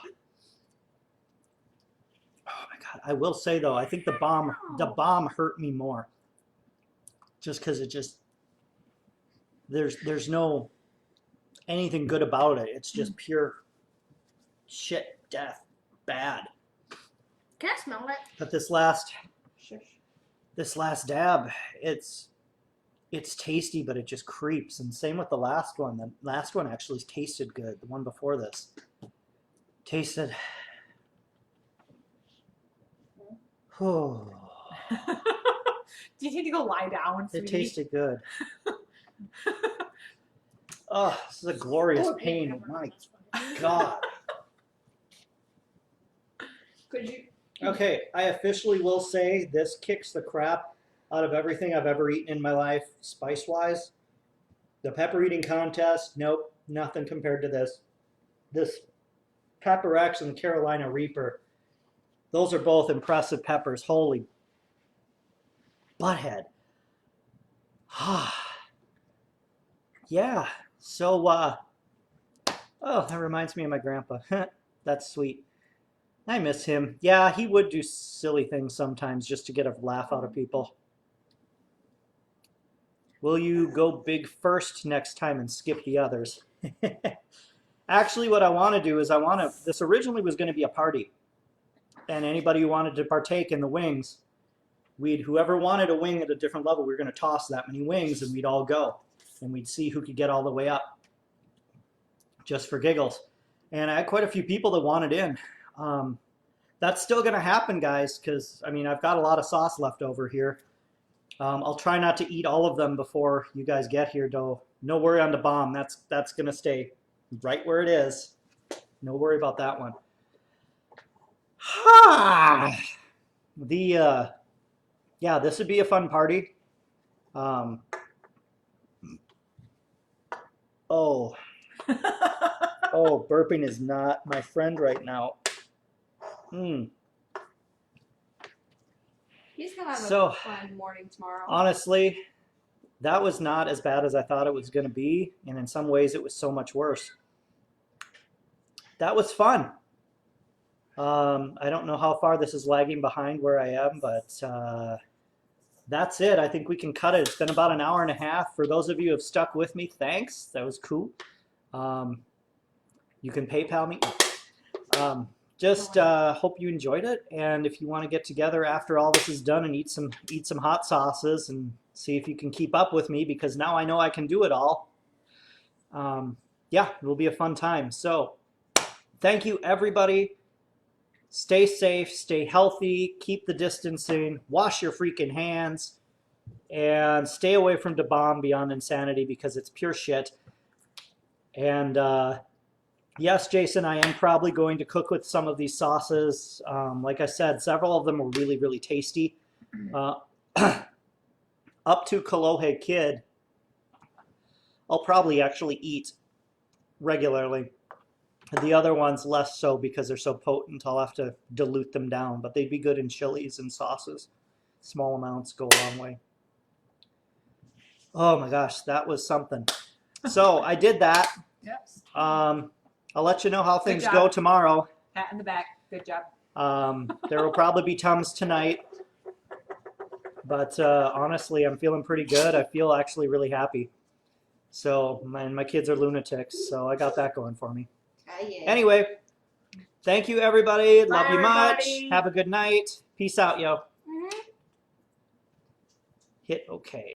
Oh my God! I will say though, I think the bomb hurt me more. Just because there's no anything good about it. It's just pure shit, death, bad. Can I smell it? But this last dab, it's tasty, but it just creeps. And same with the last one. The last one actually tasted good. The one before this tasted. Oh. Do you need to go lie down, sweetie? It tasted good. Oh, this is a glorious pain. My God. Could you? Okay, I officially will say this kicks the crap out of everything I've ever eaten in my life, spice-wise. The pepper eating contest, nope, nothing compared to this. This Pepper X and the Carolina Reaper, those are both impressive peppers. Holy butthead. Yeah, so, oh, that reminds me of my grandpa. That's sweet. I miss him. Yeah, he would do silly things sometimes just to get a laugh out of people. Will you go big first next time and skip the others? Actually, what I want to do is this originally was going to be a party. And anybody who wanted to partake in the wings, whoever wanted a wing at a different level, we were going to toss that many wings and we'd all go. And we'd see who could get all the way up. Just for giggles. And I had quite a few people that wanted in. That's still going to happen, guys, because, I mean, I've got a lot of sauce left over here. I'll try not to eat all of them before you guys get here, though. No worry on the bomb. That's going to stay right where it is. No worry about that one. Yeah, this would be a fun party. Oh, burping is not my friend right now. He's gonna have a fun morning tomorrow. Honestly, that was not as bad as I thought it was going to be, and in some ways it was so much worse. That was fun. I don't know how far this is lagging behind where I am, but that's it. I think we can cut it. It's been about an hour and a half. For those of you who have stuck with me, thanks. That was cool. You can PayPal me. Just hope you enjoyed it, and if you want to get together after all this is done and eat some hot sauces and see if you can keep up with me, because now I know I can do it all. Yeah, it'll be a fun time. So thank you, everybody. Stay safe, stay healthy, keep the distancing, wash your freaking hands, and stay away from the bomb beyond insanity because it's pure shit. And yes, Jason, I am probably going to cook with some of these sauces. Like I said, several of them were really, really tasty. Up to Kolohe Kid, I'll probably actually eat regularly. The other ones less so because they're so potent. I'll have to dilute them down, but they'd be good in chilies and sauces. Small amounts go a long way. Oh my gosh, that was something. So I did that. Yep. I'll let you know how things job. go tomorrow. Pat in the back. Good job. There will probably be Tums tonight. But honestly, I'm feeling pretty good. I feel actually really happy. So my kids are lunatics, so I got that going for me. Yeah. Anyway, thank you everybody. Bye, Love you much. everybody. Have a good night. Peace out, yo. Mhm. Hit OK.